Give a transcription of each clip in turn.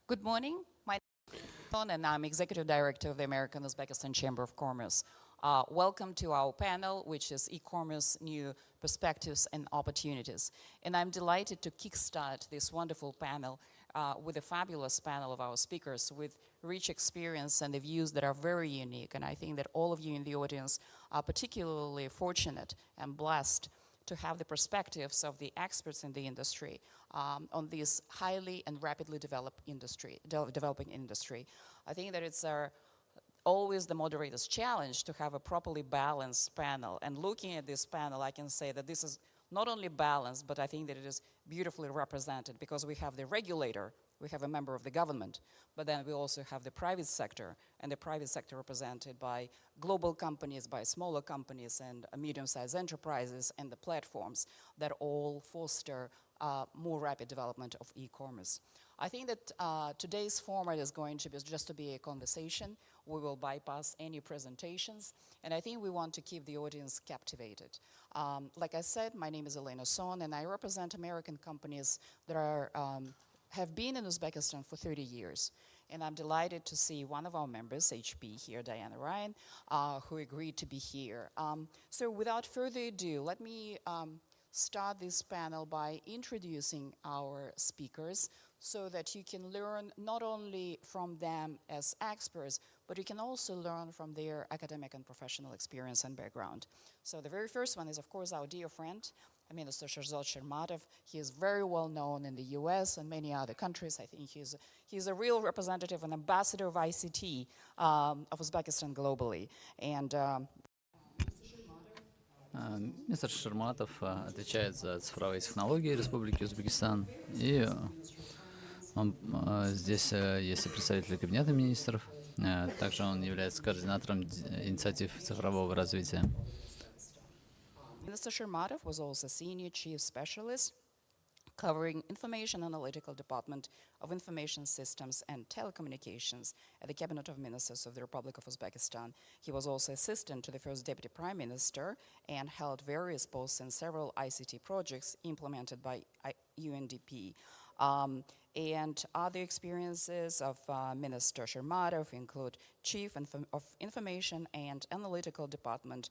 Good morning. My name is Son, and I'm Executive Director of the American Uzbekistan Chamber of Commerce. Welcome to our panel, which is e-commerce, new perspectives and opportunities. And I'm delighted to kickstart this wonderful panel with a fabulous panel of our speakers with rich experience and the views that are very unique. And I think that all of you in the audience are particularly fortunate and blessed to have the perspectives of the experts in the industry on this highly and rapidly developing industry. I think that it's always the moderator's challenge to have a properly balanced panel. And looking at this panel, I can say that this is not only balanced, but I think that it is beautifully represented because we have the regulator, we have a member of the government, but then we also have the private sector, and the private sector represented by global companies, by smaller companies, and medium-sized enterprises, and the platforms that all foster more rapid development of e-commerce. I think that today's format is going to be just to be a conversation. We will bypass any presentations, and I think we want to keep the audience captivated. Like I said, my name is Elena Son, and I represent American companies that are have been in Uzbekistan for 30 years. And I'm delighted to see one of our members, HP here, Diana Ryan, who agreed to be here. So without further ado, let me start this panel by introducing our speakers so that you can learn not only from them as experts, but you can also learn from their academic and professional experience and background. So the very first one is, of course, our dear friend, Minister Sherzod Shermatov. He is very well known in the US and many other countries. I think he's a real representative and ambassador of ICT of Uzbekistan globally. And Мистер Шерматов отвечает за цифровые технологии Республики Узбекистан. И он, здесь есть и представители Кабинета министров. Также он является координатором инициатив цифрового развития. Minister Shermatov was also senior chief specialist covering Information Analytical Department of Information Systems and Telecommunications at the Cabinet of Ministers of the Republic of Uzbekistan. He was also assistant to the first Deputy Prime Minister and held various posts in several ICT projects implemented by UNDP. And other experiences of Minister Shermatov include Chief of Information and Analytical Department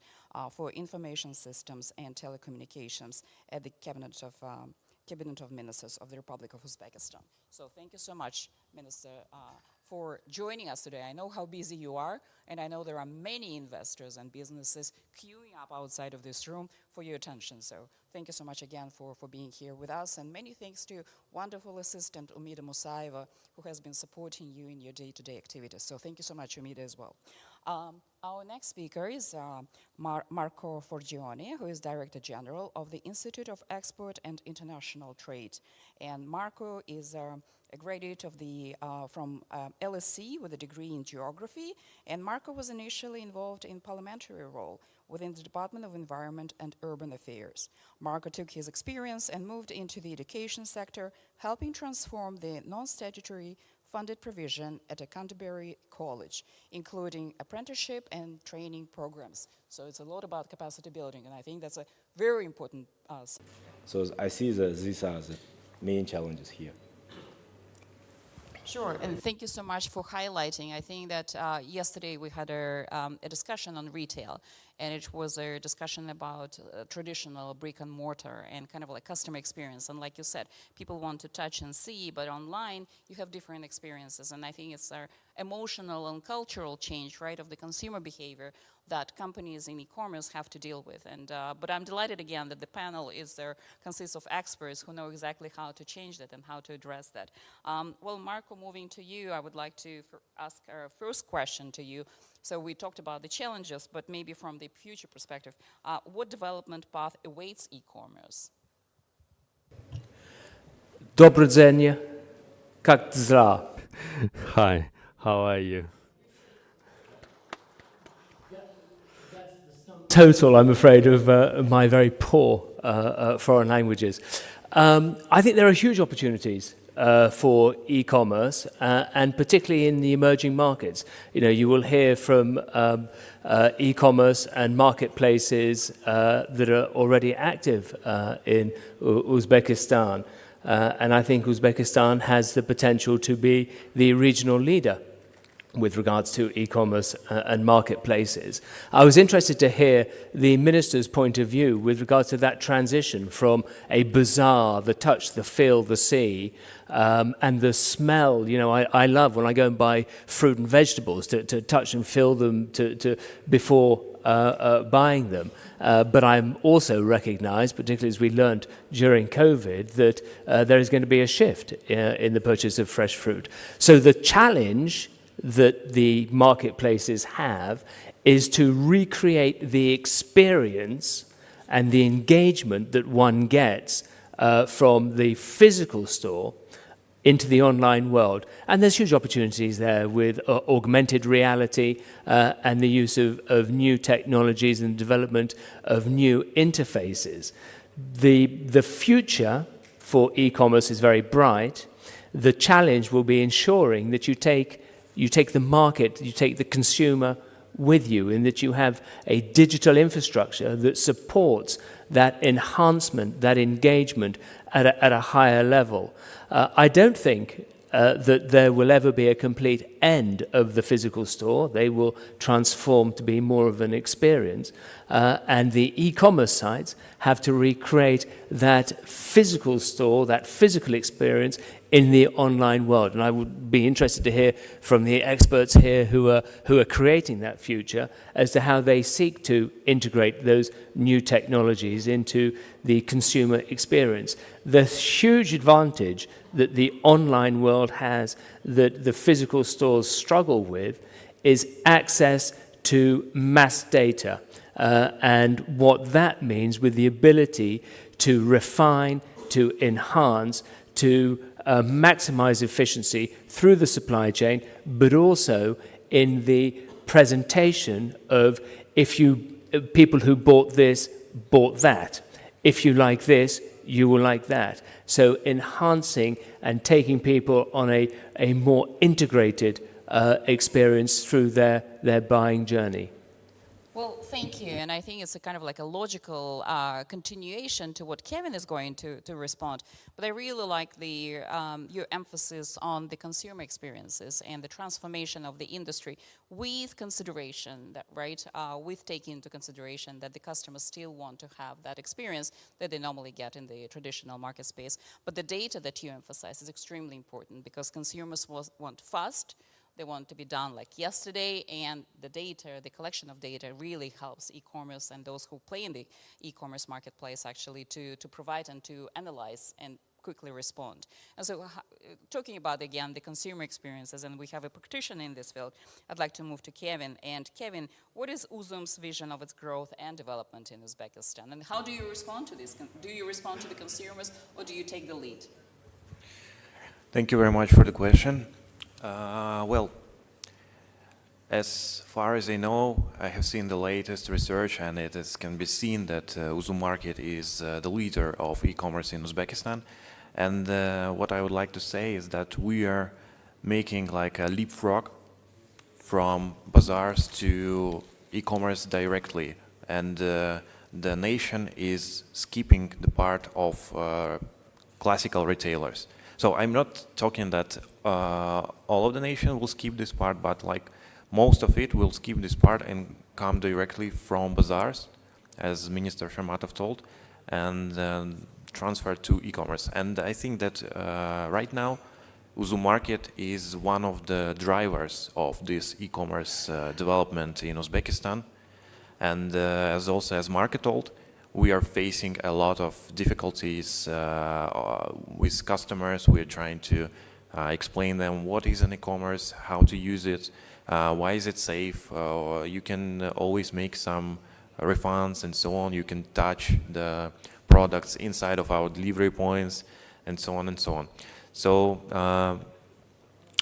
for Information Systems and Telecommunications at the Cabinet of Ministers of the Republic of Uzbekistan. So thank you so much, Minister, for joining us today. I know how busy you are, and I know there are many investors and businesses queuing up outside of this room for your attention. So thank you so much again for being here with us, and many thanks to wonderful assistant Umida Musaeva, who has been supporting you in your day-to-day activities. So thank you so much, Umida, as well. Our next speaker is Marco Forgione, who is Director General of the Institute of Export and International Trade. And Marco is a graduate of from LSE with a degree in geography. And Marco was initially involved in parliamentary role within the Department of Environment and Urban Affairs. Marco took his experience and moved into the education sector, helping transform the non-statutory funded provision at a Canterbury college, including apprenticeship and training programs. So it's a lot about capacity building, and I think that's a very important. So I see these are the main challenges here. Sure, and thank you so much for highlighting. I think that yesterday we had a discussion on retail, and it was a discussion about traditional brick and mortar and kind of like customer experience. And like you said, people want to touch and see, but online you have different experiences. And I think it's our emotional and cultural change, right, of the consumer behavior that companies in e-commerce have to deal with. And but I'm delighted again that the panel consists of experts who know exactly how to change that and how to address that. Well, Marco, moving to you, I would like to ask our first question to you. So we talked about the challenges, but maybe from the future perspective, what development path awaits e-commerce? Добрый день, как дела? Hi, how are you? Total, I'm afraid, of my very poor foreign languages. I think there are huge opportunities for e-commerce, and particularly in the emerging markets. You know, you will hear from e-commerce and marketplaces that are already active in Uzbekistan. and I think Uzbekistan has the potential to be the regional leader with regards to e-commerce and marketplaces. I was interested to hear the minister's point of view with regards to that transition from a bazaar, the touch, the feel, the see, and the smell. You know, I love when I go and buy fruit and vegetables to touch and feel them before buying them. But I'm also recognized, particularly as we learned during COVID, that there is going to be a shift in the purchase of fresh fruit. So the challenge that the marketplaces have is to recreate the experience and the engagement that one gets from the physical store into the online world. And there's huge opportunities there with augmented reality and the use of new technologies and development of new interfaces. The future for e-commerce is very bright. The challenge will be ensuring that you take the market, you take the consumer with you, in that you have a digital infrastructure that supports that enhancement, that engagement at a higher level. I don't think that there will ever be a complete end of the physical store. They will transform to be more of an experience. And the e-commerce sites have to recreate that physical store, that physical experience in the online world. And I would be interested to hear from the experts here who are creating that future as to how they seek to integrate those new technologies into the consumer experience. The huge advantage that the online world has that the physical stores struggle with is access to mass data and what that means with the ability to refine, to enhance, to maximize efficiency through the supply chain, but also in the presentation of people who bought this, bought that. If you like this, you will like that. So enhancing and taking people on a more integrated experience through their buying journey. Well, thank you. And I think it's a kind of like a logical continuation to what Kevin is going to respond. But I really like your emphasis on the consumer experiences and the transformation of the industry with consideration, that, right? With taking into consideration that the customers still want to have that experience that they normally get in the traditional market space. But the data that you emphasize is extremely important because consumers want fast. They want to be done like yesterday, and the data, the collection of data really helps e-commerce and those who play in the e-commerce marketplace actually to provide and to analyze and quickly respond. And so talking about, again, the consumer experiences, and we have a practitioner in this field, I'd like to move to Kevin. And Kevin, what is Uzum's vision of its growth and development in Uzbekistan? And how do you respond to this? Do you respond to the consumers, or do you take the lead? Thank you very much for the question. Well, as far as I know, I have seen the latest research, and can be seen that Uzum Market is the leader of e-commerce in Uzbekistan. And what I would like to say is that we are making like a leapfrog from bazaars to e-commerce directly. And the nation is skipping the part of classical retailers. So I'm not talking that all of the nation will skip this part, but like most of it will skip this part and come directly from bazaars, as Minister Shermatov told, and transfer to e-commerce. And I think that right now, Uzum Market is one of the drivers of this e-commerce development in Uzbekistan. And as Market told, we are facing a lot of difficulties with customers. We are trying to explain them what is an e-commerce, how to use it, why is it safe. You can always make some refunds and so on. You can touch the products inside of our delivery points and so on and so on. So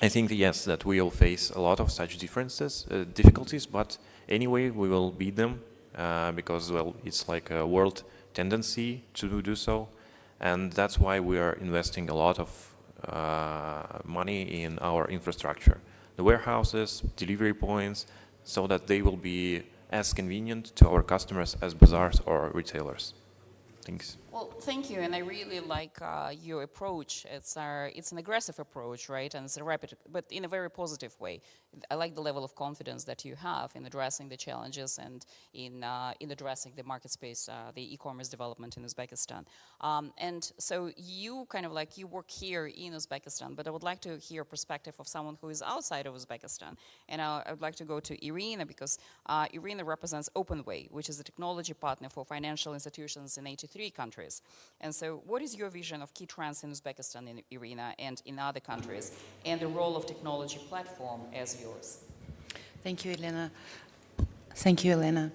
I think, yes, that we will face a lot of such difficulties, but anyway, we will beat them. Because, well, it's like a world tendency to do so, and that's why we are investing a lot of money in our infrastructure, the warehouses, delivery points, so that they will be as convenient to our customers as bazaars or retailers. Thanks. Well, thank you, and I really like your approach. It's an aggressive approach, right? And it's a rapid, but in a very positive way. I like the level of confidence that you have in addressing the challenges and in addressing the market space, the e-commerce development in Uzbekistan. And so you kind of like you work here in Uzbekistan, but I would like to hear a perspective of someone who is outside of Uzbekistan. And I would like to go to Irina because Irina represents OpenWay, which is a technology partner for financial institutions in 83 countries. And so what is your vision of key trends in Uzbekistan, in Irina, and in other countries, and the role of technology platform as yours? Thank you, Elena. Thank you, Elena.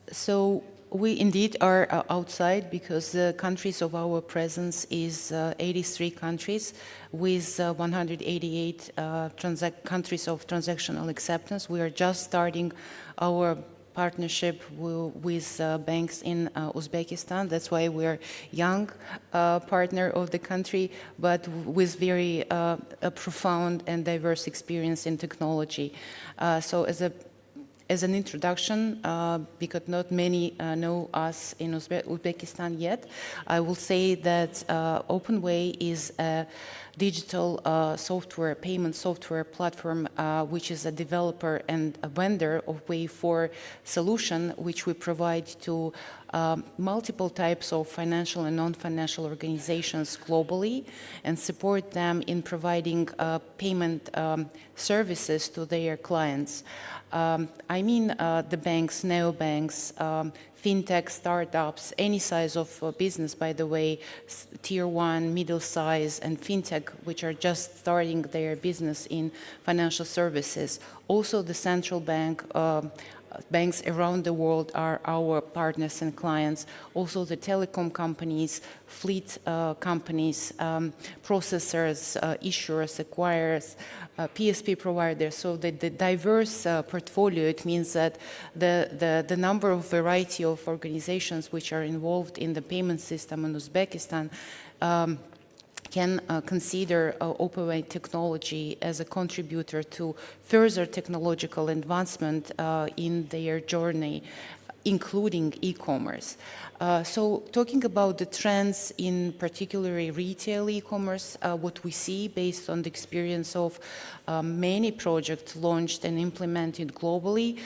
So we indeed are outside because the countries of our presence is 83 countries with 188 countries of transactional acceptance. We are just starting our partnership with banks in Uzbekistan. That's why we're young partner of the country, but with very profound and diverse experience in technology. So as an introduction, because not many know us in Uzbekistan yet, I will say that OpenWay is a digital payment software platform, which is a developer and a vendor of Way4 solution, which we provide to multiple types of financial and non-financial organizations globally and support them in providing payment services to their clients. I mean the banks, neobanks, fintech startups, any size of business, by the way, tier 1, middle size, and fintech, which are just starting their business in financial services. Also, the central bank, banks around the world are our partners and clients. Also, the telecom companies, fleet companies, processors, issuers, acquirers, PSP providers. So the diverse portfolio, it means that the number of variety of organizations which are involved in the payment system in Uzbekistan can consider OpenWay technology as a contributor to further technological advancement in their journey, including e-commerce. So talking about the trends in particularly retail e-commerce, what we see based on the experience of many projects launched and implemented globally,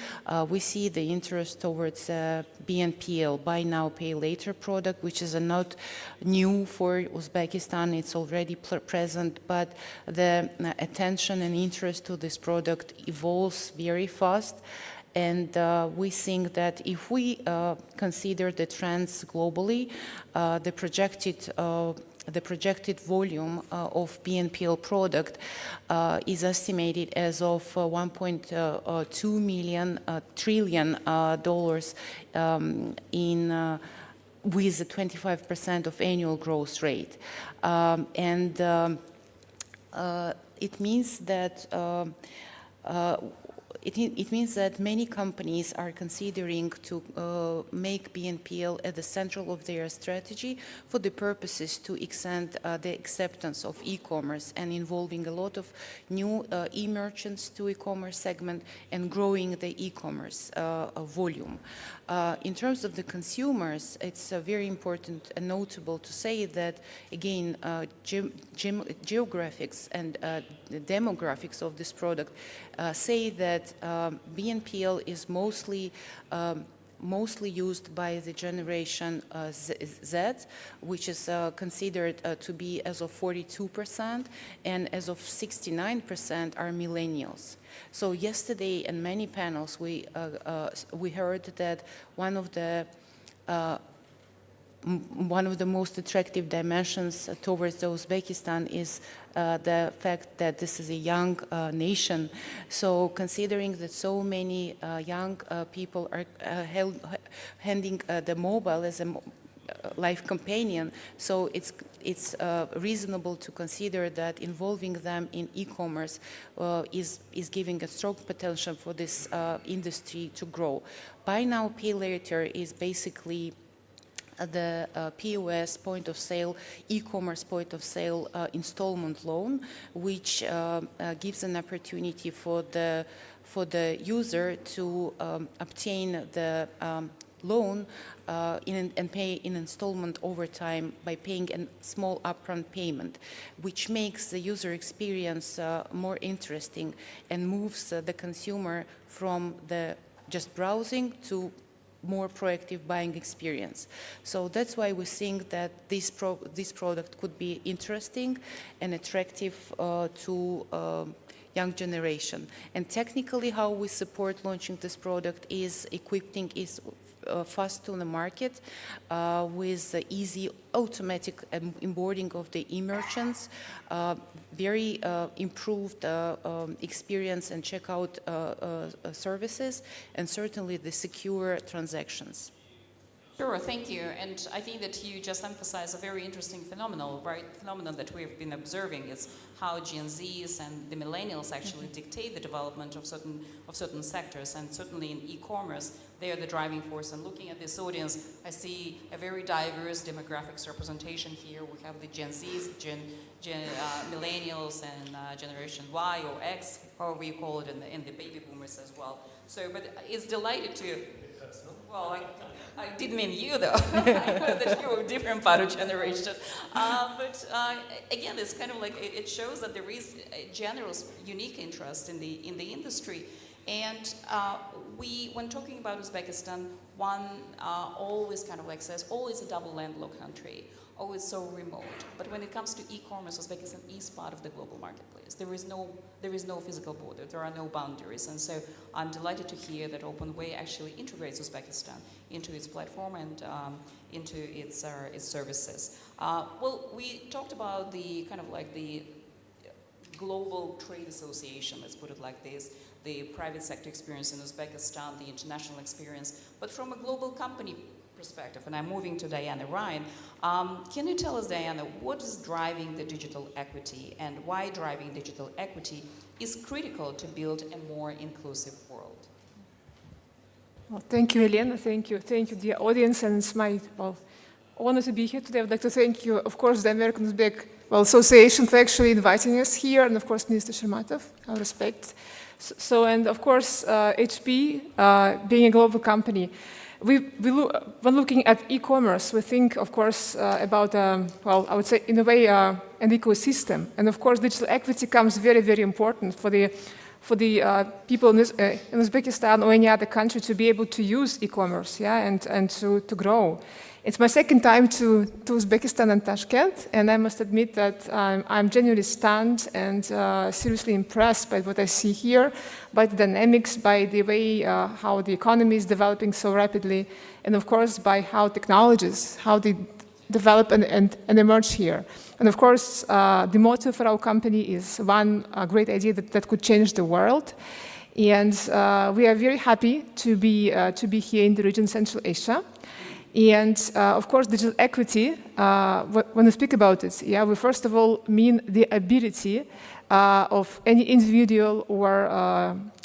we see the interest towards BNPL, Buy Now, Pay Later product, which is not new for Uzbekistan. It's already present, but the attention and interest to this product evolves very fast. And we think that if we consider the trends globally, the projected volume of BNPL product is estimated as of $1.2 trillion with a 25% of annual growth rate. It means that it means that many companies are considering to make BNPL at the central of their strategy for the purposes to extend the acceptance of e-commerce and involving a lot of new e-merchants to e-commerce segment and growing the e-commerce volume. In terms of the consumers, it's very important and notable to say that, again, geographics and the demographics of this product say that BNPL is mostly used by the generation Z, which is considered to be as of 42%, and as of 69% are millennials. So yesterday in many panels we heard that one of the most attractive dimensions towards Uzbekistan is the fact that this is a young nation. So considering that so many young people are handing the mobile as a life companion, so it's reasonable to consider that involving them in e-commerce is giving a strong potential for this industry to grow. Buy Now, Pay Later is basically the POS, point of sale, e-commerce point of sale installment loan, which gives an opportunity for the user to obtain the loan and pay in installment over time by paying a small upfront payment, which makes the user experience more interesting and moves the consumer from the just browsing to more proactive buying experience. So that's why we think that this product could be interesting and attractive to young generation. And technically how we support launching this product is equipping is fast to the market with easy automatic onboarding of the e-merchants, very improved experience and checkout services, and certainly the secure transactions. Sure, thank you. And I think that you just emphasized a very interesting phenomenon, right? Phenomenon that we've been observing is how Gen Zs and the millennials actually dictate the development of certain sectors, and certainly in e-commerce, they are the driving force. And looking at this audience, I see a very diverse demographics representation here. We have the Gen Zs, millennials, and Generation Y or X, however you call it, and the baby boomers as well. So, but it's delighted to. Well, I didn't mean you, though. I know that you're a different part of generation. But again, it's kind of like it shows that there is a general, unique interest in the industry. And when talking about Uzbekistan, one always kind of like says, always a double landlocked country, always so remote. But when it comes to e-commerce, Uzbekistan is part of the global marketplace. There is no physical border. There are no boundaries. And so I'm delighted to hear that OpenWay actually integrates Uzbekistan into its platform and into its services. Well, we talked about the kind of like the global trade association, let's put it like this, the private sector experience in Uzbekistan, the international experience, but from a global company perspective, and I'm moving to Diana Ryan. Can you tell us, Diana, what is driving the digital equity and why driving digital equity is critical to build a more inclusive world? Well, thank you, Elena. Thank you, dear audience, and it's my honor to be here today. I would like to thank you, of course, the American Uzbek Association for actually inviting us here, and of course, Minister Shermatov, our respect. So, and of course, HP, being a global company, when looking at e-commerce, we think, of course, about, well, I would say, in a way, an ecosystem. And of course, digital equity comes very, very important for the people in Uzbekistan or any other country to be able to use e-commerce, yeah, and to grow. It's my second time to Uzbekistan and Tashkent, and I must admit that I'm genuinely stunned and seriously impressed by what I see here, by the dynamics, by the way how the economy is developing so rapidly, and of course by how technologies, how they develop and emerge here. And of course, the motto for our company is one great idea that could change the world. And we are very happy to be here in the region Central Asia. And of course, digital equity, when we speak about it, yeah, we first of all mean the ability of any individual or,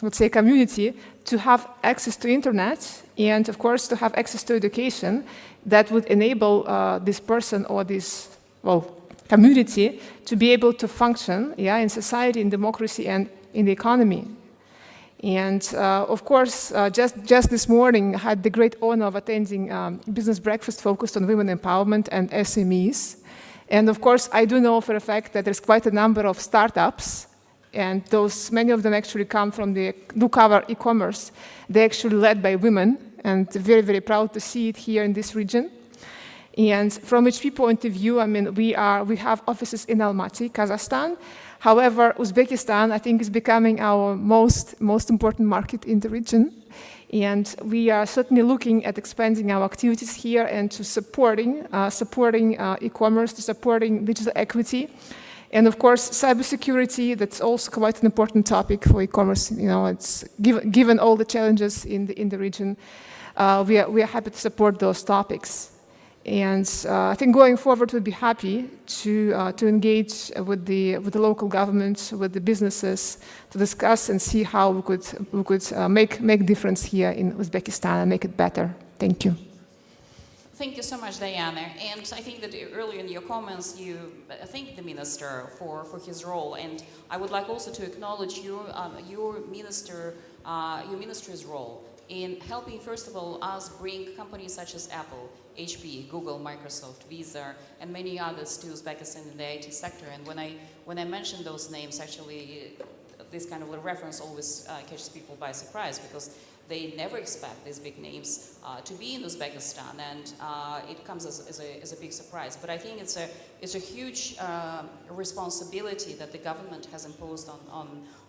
let's say, community to have access to internet and, of course, to have access to education that would enable this person or this, well, community to be able to function, yeah, in society, in democracy, and in the economy. And of course, just this morning, I had the great honor of attending business breakfast focused on women empowerment and SMEs. And of course, I do know for a fact that there's quite a number of startups, and many of them actually come from the blue-collar e-commerce. They're actually led by women, and very, very proud to see it here in this region. And from HP point of view, I mean, we have offices in Almaty, Kazakhstan. However, Uzbekistan, I think, is becoming our most important market in the region. And we are certainly looking at expanding our activities here and to supporting e-commerce, to supporting digital equity. And of course, cybersecurity, that's also quite an important topic for e-commerce. You know, it's given all the challenges in the region, we are happy to support those topics. And I think going forward, we'll be happy to engage with the local government, with the businesses, to discuss and see how we could make difference here in Uzbekistan and make it better. Thank you. Thank you so much, Diana. And I think that earlier in your comments, you thanked the minister for his role. And I would like also to acknowledge your ministry's role in helping, first of all, us bring companies such as Apple, HP, Google, Microsoft, Visa, and many others to Uzbekistan in the IT sector. And when I mention those names, actually, this kind of reference always catches people by surprise, because they never expect these big names to be in Uzbekistan, and it comes as a big surprise. But I think it's a huge responsibility that the government has imposed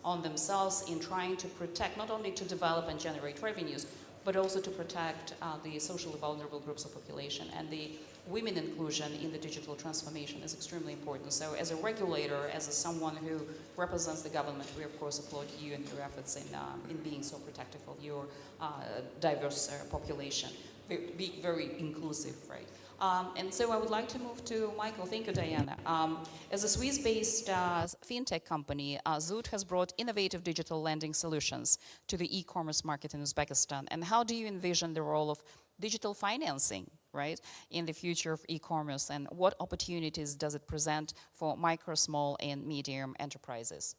on themselves in trying to protect, not only to develop and generate revenues, but also to protect the socially vulnerable groups of population. And the women inclusion in the digital transformation is extremely important. So as a regulator, as someone who represents the government, we of course applaud you and your efforts in being so protective of your diverse population. Be very inclusive, right? And so I would like to move to Michael. Thank you, Diana. As a Swiss-based fintech company, Zoot has brought innovative digital lending solutions to the e-commerce market in Uzbekistan. And how do you envision the role of digital financing, right, in the future of e-commerce, and what opportunities does it present for micro, small, and medium enterprises?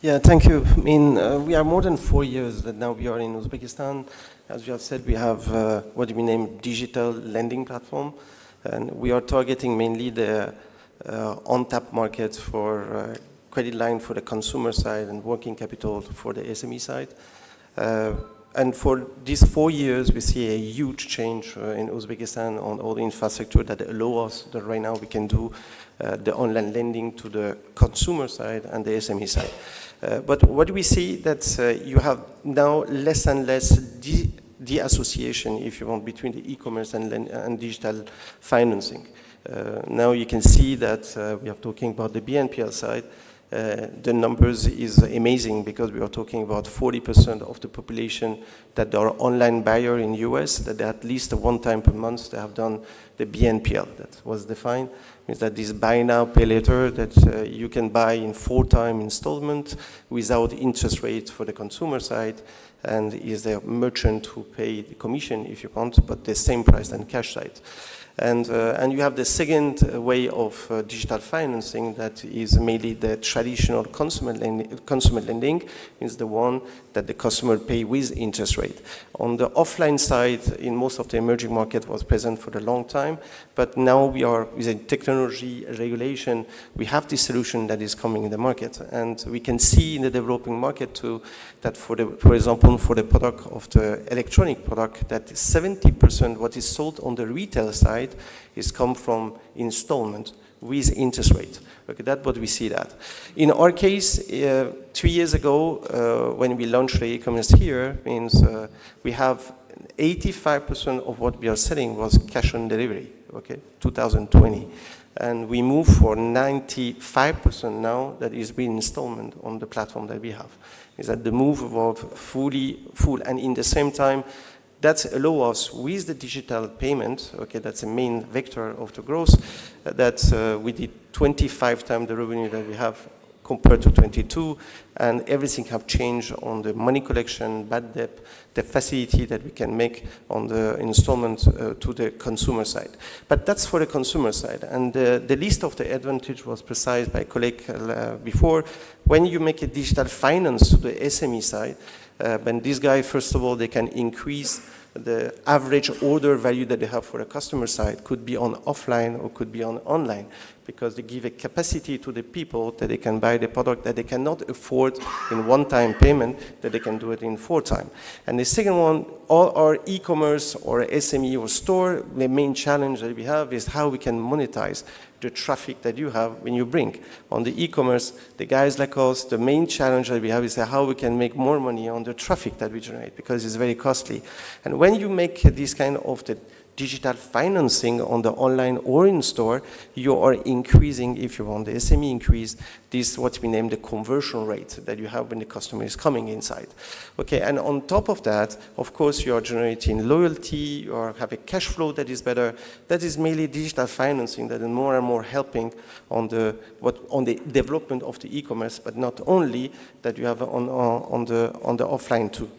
Yeah, thank you. I mean, we are more than 4 years that now we are in Uzbekistan. As you have said, we have what we name digital lending platform, and we are targeting mainly the on-tap markets for credit line for the consumer side and working capital for the SME side. And for these 4 years, we see a huge change in Uzbekistan on all the infrastructure that allow us that right now we can do the online lending to the consumer side and the SME side. But what we see that you have now less and less the association, if you want, between the e-commerce and digital financing. Now you can see that we are talking about the BNPL side. The numbers is amazing, because we are talking about 40% of the population that are online buyer in US, that at least one time per month they have done the BNPL. That was defined, means that this buy now, pay later, that you can buy in 4-time installment without interest rate for the consumer side, and is the merchant who pay the commission if you want, but the same price than cash side. And you have the second way of digital financing, that is mainly the traditional consumer lending, is the one that the customer pay with interest rate. On the offline side, in most of the emerging market was present for a long time, but now we are, with a technology regulation, we have this solution that is coming in the market. And we can see in the developing market too, that for example, for the product of the electronic product, that 70% what is sold on the retail side is come from installment with interest rate. Okay, that's what we see that. In our case, 3 years ago, when we launched the e-commerce here, means we have 85% of what we are selling was cash on delivery, okay, 2020. And we move for 95% now that is being installment on the platform that we have. Is that the move of full, and in the same time, that allows us with the digital payment, okay, that's the main vector of the growth, that we did 25 times the revenue that we have compared to 22, and everything have changed on the money collection, bad debt, the facility that we can make on the installment to the consumer side. But that's for the consumer side, and the list of the advantage was precise by colleague before. When you make a digital finance to the SME side, when this guy, first of all, they can increase the average order value that they have for the customer side, could be on offline or could be on online, because they give a capacity to the people that they can buy the product that they cannot afford in one-time payment, that they can do it in 4-time. And the second one, all our e-commerce or SME or store, the main challenge that we have is how we can monetize the traffic that you have when you bring. On the e-commerce, the guys like us, the main challenge that we have is how we can make more money on the traffic that we generate, because it's very costly. And when you make this kind of the digital financing on the online or in store, you are increasing, if you want the SME increase, this what we name the conversion rate that you have when the customer is coming inside. Okay, and on top of that, of course, you are generating loyalty, or have a cash flow that is better. That is mainly digital financing that is more and more helping on the development of the e-commerce, but not only that you have on the offline too.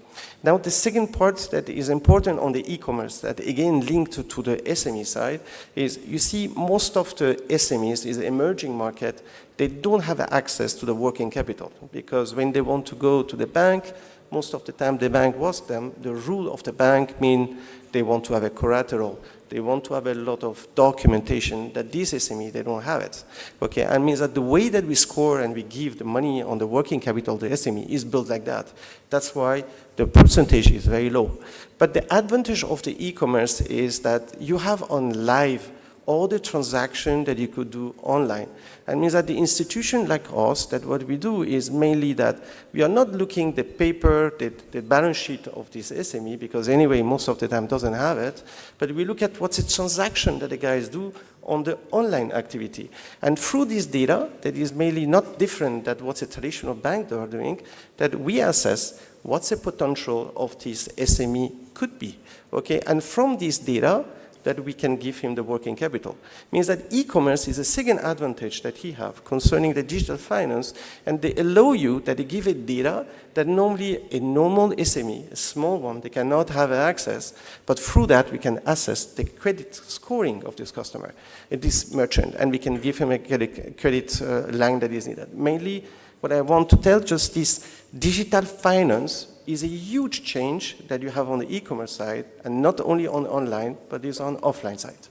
Now, the second part that is important on the e-commerce, that again linked to the SME side, is you see most of the SMEs is emerging market, they don't have access to the working capital, because when they want to go to the bank, most of the time the bank was them. The rule of the bank mean they want to have a collateral. They want to have a lot of documentation that this SME, they don't have it. Okay, and means that the way that we score and we give the money on the working capital, the SME, is built like that. That's why the percentage is very low. But the advantage of the e-commerce is that you have on live all the transactions that you could do online. And means that the institution like us, that what we do is mainly that we are not looking the paper, the balance sheet of this SME, because anyway, most of the time doesn't have it, but we look at what's the transaction that the guys do on the online activity. And through this data, that is mainly not different than what a traditional bank are doing, that we assess what's the potential of this SME could be, okay? And from this data, that we can give him the working capital. Means that e-commerce is a second advantage that he have concerning the digital finance, and they allow you that they give it data that normally a normal SME, a small one, they cannot have access, but through that we can assess the credit scoring of this customer, this merchant, and we can give him a credit line that is needed. Mainly, what I want to tell, just this digital finance is a huge change that you have on the e-commerce side, and not only on online, but is on offline side.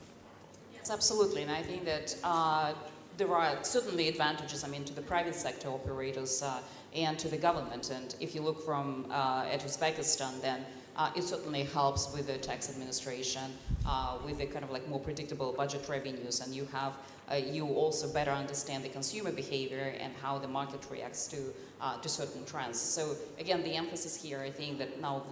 Yes, absolutely, and I think that there are certainly advantages, I mean, to the private sector operators and to the government. And if you look from at Uzbekistan, then it certainly helps with the tax administration, with the kind of like more predictable budget revenues, and you have you also better understand the consumer behavior and how the market reacts to certain trends. So again, the emphasis here, I think that now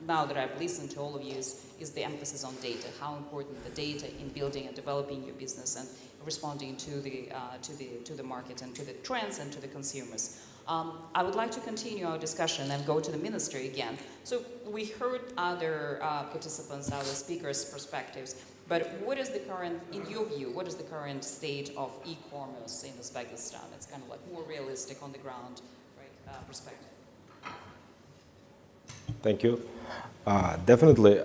that I've listened to all of you, is the emphasis on data. How important the data in building and developing your business and responding to the market and to the trends and to the consumers. I would like to continue our discussion and go to the ministry again. So we heard other participants, other speakers' perspectives, but what is the current, in your view, what is the current state of e-commerce in Uzbekistan? It's kind of like more realistic on the ground, right, perspective. Thank you. Definitely,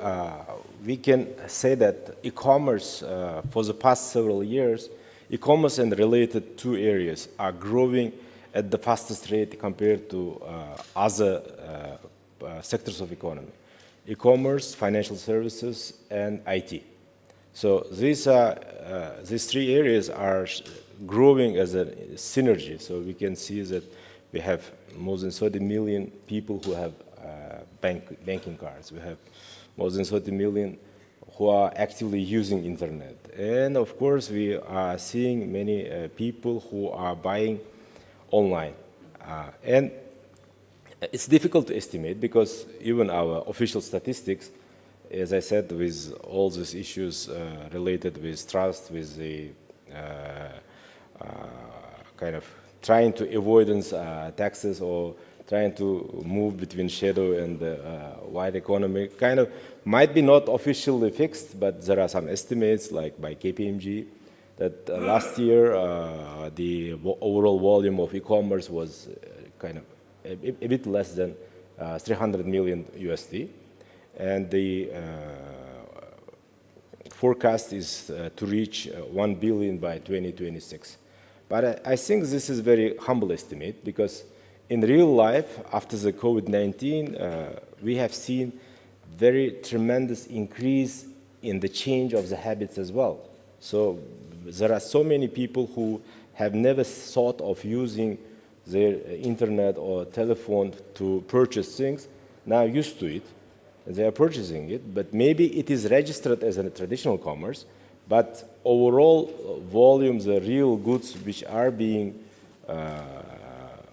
we can say that e-commerce, for the past several years, e-commerce and related two areas are growing at the fastest rate compared to other sectors of economy. E-commerce, financial services, and IT. So these three areas are growing as a synergy. So we can see that we have more than 30 million people who have banking cards. We have more than 30 million who are actively using internet. And of course, we are seeing many people who are buying online. And it's difficult to estimate because even our official statistics, as I said, with all these issues related with trust, with the kind of trying to avoidance taxes or trying to move between shadow and wide economy, kind of might be not officially fixed, but there are some estimates like by KPMG that last year the overall volume of e-commerce was kind of a bit less than 300 million USD. And the forecast is to reach 1 billion by 2026. But I think this is a very humble estimate because in real life, after the COVID-19, we have seen very tremendous increase in the change of the habits as well. So there are so many people who have never thought of using their internet or telephone to purchase things, now used to it. They are purchasing it, but maybe it is registered as a traditional commerce, but overall volumes, the real goods which are being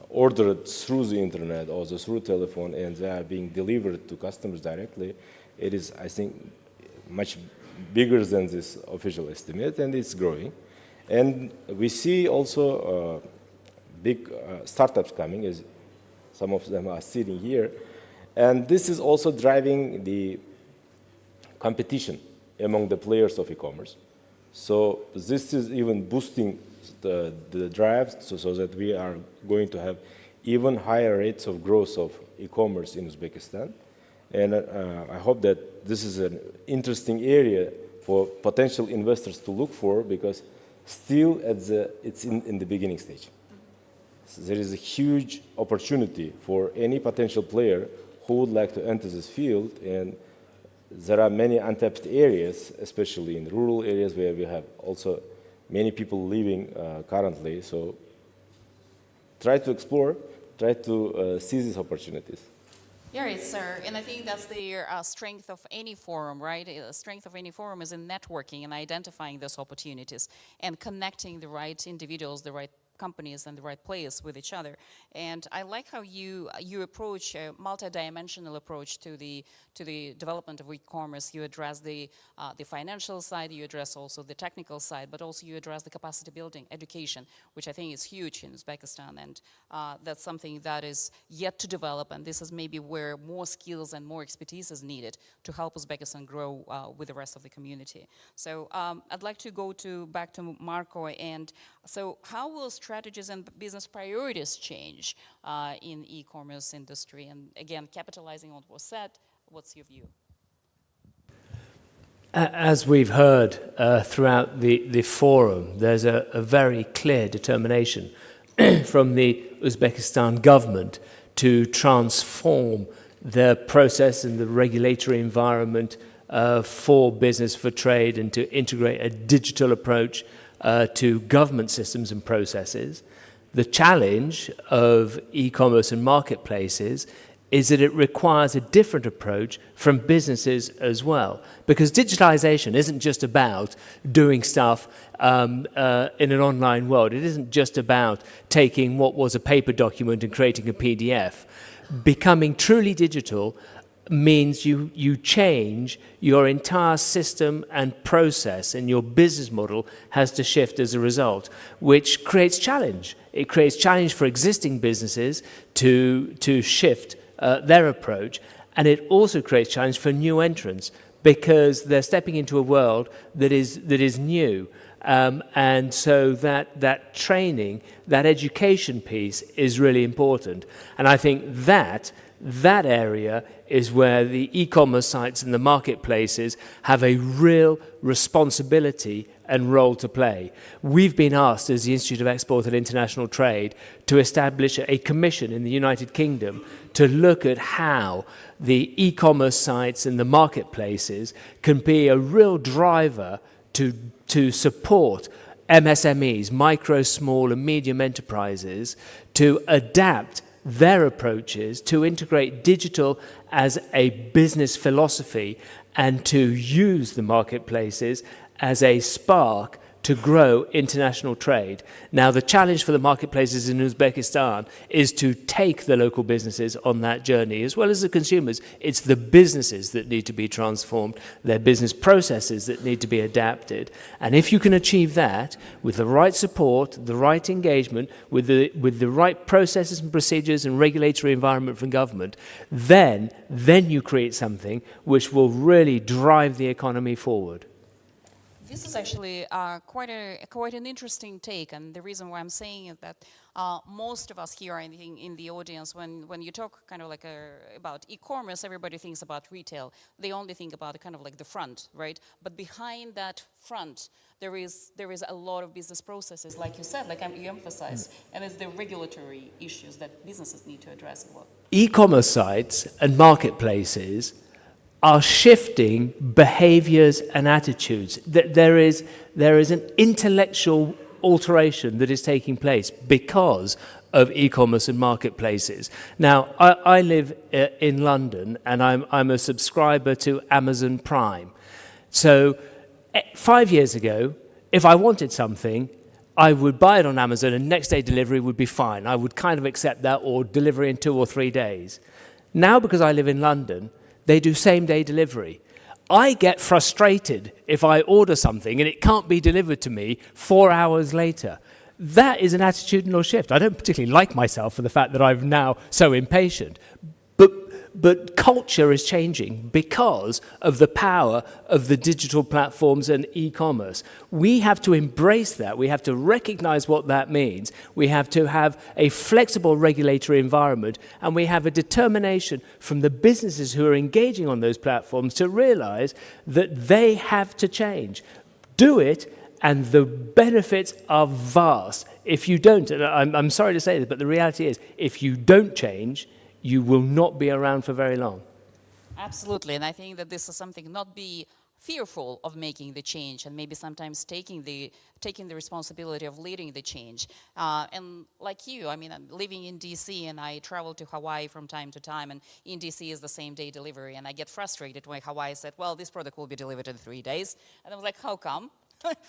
ordered through the internet or through telephone and they are being delivered to customers directly, it is, I think, much bigger than this official estimate, and it's growing. And we see also big startups coming, as some of them are sitting here, and this is also driving the competition among the players of e-commerce. So this is even boosting the drive so that we are going to have even higher rates of growth of e-commerce in Uzbekistan. And I hope that this is an interesting area for potential investors to look for because still it's in the beginning stage. So there is a huge opportunity for any potential player who would like to enter this field, and there are many untapped areas, especially in rural areas where we have also many people living currently. So try to explore, try to seize these opportunities. Yeah, right, sir. And I think that's the strength of any forum, right? The strength of any forum is in networking and identifying those opportunities and connecting the right individuals, the right companies and the right players with each other. And I like how you approach a multi-dimensional approach to the development of e-commerce. You address the financial side, you address also the technical side, but also you address the capacity building, education, which I think is huge in Uzbekistan, and that's something that is yet to develop, and this is maybe where more skills and more expertise is needed to help Uzbekistan grow with the rest of the community. So I'd like to go back to Marko, and so how will strategies and business priorities change in e-commerce industry? And again, capitalizing on what was said, what's your view? As we've heard throughout the forum, there's a very clear determination from the Uzbekistan government to transform the process and the regulatory environment for business, for trade, and to integrate a digital approach to government systems and processes. The challenge of e-commerce and marketplaces is that it requires a different approach from businesses as well. Because digitalization isn't just about doing stuff in an online world. It isn't just about taking what was a paper document and creating a PDF. Becoming truly digital means you change your entire system and process, and your business model has to shift as a result, which creates challenge. It creates challenge for existing businesses to shift their approach, and it also creates challenge for new entrants because they're stepping into a world that is new. And so that training, that education piece is really important. And I think that area is where the e-commerce sites and the marketplaces have a real responsibility and role to play. We've been asked as the Institute of Export and International Trade to establish a commission in the United Kingdom to look at how the e-commerce sites and the marketplaces can be a real driver to support MSMEs, micro, small and medium enterprises, to adapt their approaches, to integrate digital as a business philosophy, and to use the marketplaces as a spark to grow international trade. Now, the challenge for the marketplaces in Uzbekistan is to take the local businesses on that journey, as well as the consumers. It's the businesses that need to be transformed, their business processes that need to be adapted. And if you can achieve that with the right support, the right engagement, with the right processes and procedures and regulatory environment from government, then you create something which will really drive the economy forward. This is actually quite an interesting take, and the reason why I'm saying is that most of us here in the audience, when you talk kind of like about e-commerce, everybody thinks about retail. They only think about kind of like the front, right? But behind that front, there is a lot of business processes, like you said, like you emphasized, and it's the regulatory issues that businesses need to address as well. E-commerce sites and marketplaces are shifting behaviors and attitudes. There is an intellectual alteration that is taking place because of e-commerce and marketplaces. Now, I live in London, and I'm a subscriber to Amazon Prime. So 5 years ago, if I wanted something, I would buy it on Amazon and next day delivery would be fine. I would kind of accept that, or delivery in 2 or 3 days. Now, because I live in London, they do same-day delivery. I get frustrated if I order something and it can't be delivered to me 4 hours later. That is an attitudinal shift. I don't particularly like myself for the fact that I'm now so impatient. But culture is changing because of the power of the digital platforms and e-commerce. We have to embrace that. We have to recognize what that means. We have to have a flexible regulatory environment, and we have a determination from the businesses who are engaging on those platforms to realize that they have to change. Do it And the benefits are vast. If you don't, and I'm sorry to say this, but the reality is, if you don't change, you will not be around for very long. Absolutely, and I think that this is something not be fearful of making the change and maybe sometimes taking the responsibility of leading the change. And like you, I mean, I'm living in DC and I travel to Hawaii from time to time, and in DC is the same day delivery, and I get frustrated when Hawaii said, well, this product will be delivered in 3 days. And I was like, how come?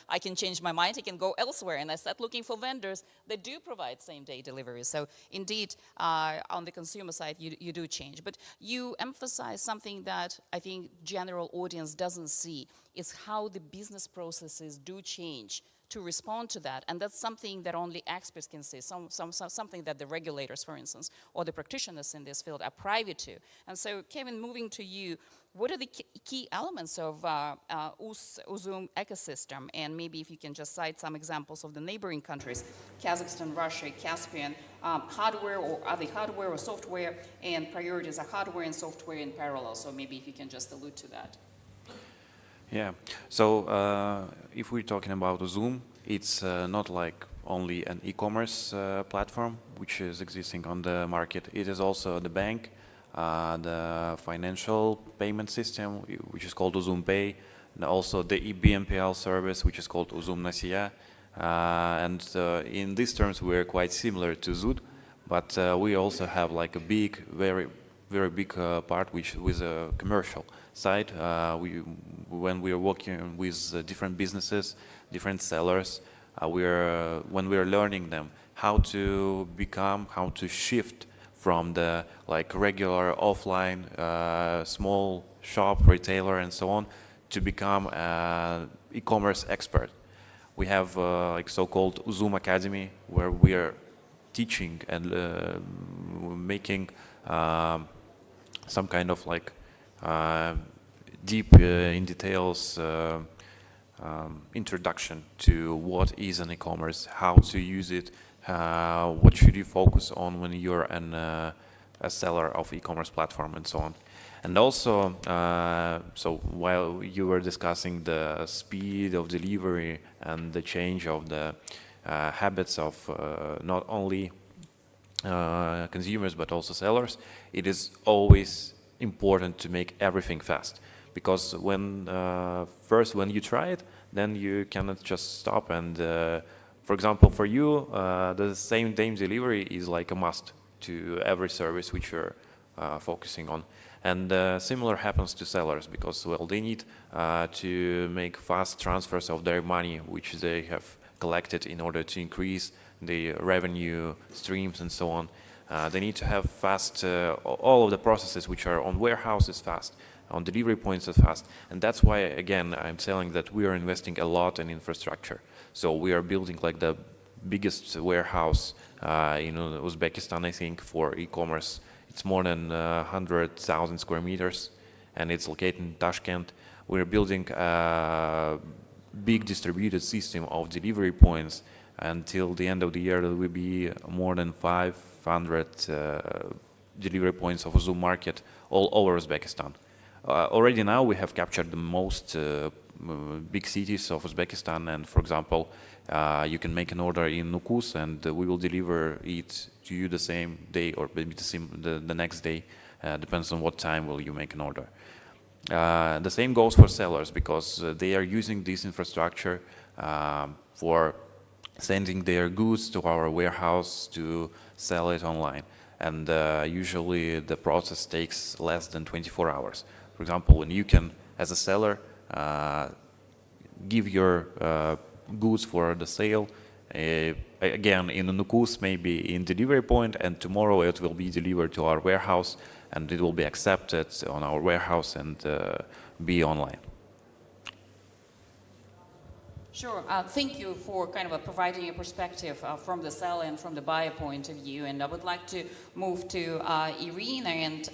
I can change my mind, I can go elsewhere. And I start looking for vendors that do provide same-day delivery. So indeed, on the consumer side, you do change. But you emphasize something that I think general audience doesn't see, is how the business processes do change to respond to that. And that's something that only experts can see, something that the regulators, for instance, or the practitioners in this field are privy to. And so, Kevin, moving to you, what are the key elements of Uzum ecosystem? And maybe if you can just cite some examples of the neighboring countries, Kazakhstan, Russia, Caspian, hardware, or are they hardware or software, and priorities are hardware and software in parallel. So maybe if you can just allude to that. Yeah, so if we're talking about Uzum, it's not like only an e-commerce platform which is existing on the market. It is also the bank, the financial payment system, which is called Uzum Pay, and also the BNPL service, which is called Uzum Nasiya. And in these terms, we're quite similar to Zoot, but we also have like a big, very big part, which with a commercial side. When we are working with different businesses, different sellers, when we are learning them how to shift from the like regular offline small shop retailer and so on to become an e-commerce expert. We have like so-called Uzum Academy, where we are teaching and making some kind of like deep in details introduction to what is an e-commerce, how to use it, what should you focus on when you're a seller of e-commerce platform, and so on. And also, so while you were discussing the speed of delivery and the change of the habits of not only consumers but also sellers, it is always important to make everything fast, because when you try it, then you cannot just stop. And for example, for you, the same day delivery is like a must to every service which you're focusing on. And similar happens to sellers, because well, they need to make fast transfers of their money which they have collected in order to increase the revenue streams and so on. They need to have fast, all of the processes which are on warehouses fast, on delivery points are fast. And that's why, again, I'm saying that we are investing a lot in infrastructure. So we are building like the biggest warehouse in Uzbekistan, I think, for e-commerce. It's more than 100,000 square meters, and it's located in Tashkent. We're building a big distributed system of delivery points. Until the end of the year, there will be more than 500 delivery points of Uzum market all over Uzbekistan. Already now we have captured the most big cities of Uzbekistan, and for example, you can make an order in Nukus and we will deliver it to you the same day, or maybe the next day, depends on what time will you make an order. The same goes for sellers, because they are using this infrastructure for sending their goods to our warehouse to sell it online. And usually the process takes less than 24 hours. For example, when you can, as a seller, give your goods for the sale, again, in Nukus, maybe in delivery point, and tomorrow it will be delivered to our warehouse, and it will be accepted on our warehouse and be online. Sure. Thank you for kind of providing a perspective from the seller and from the buyer point of view. And I would like to move to Irina. And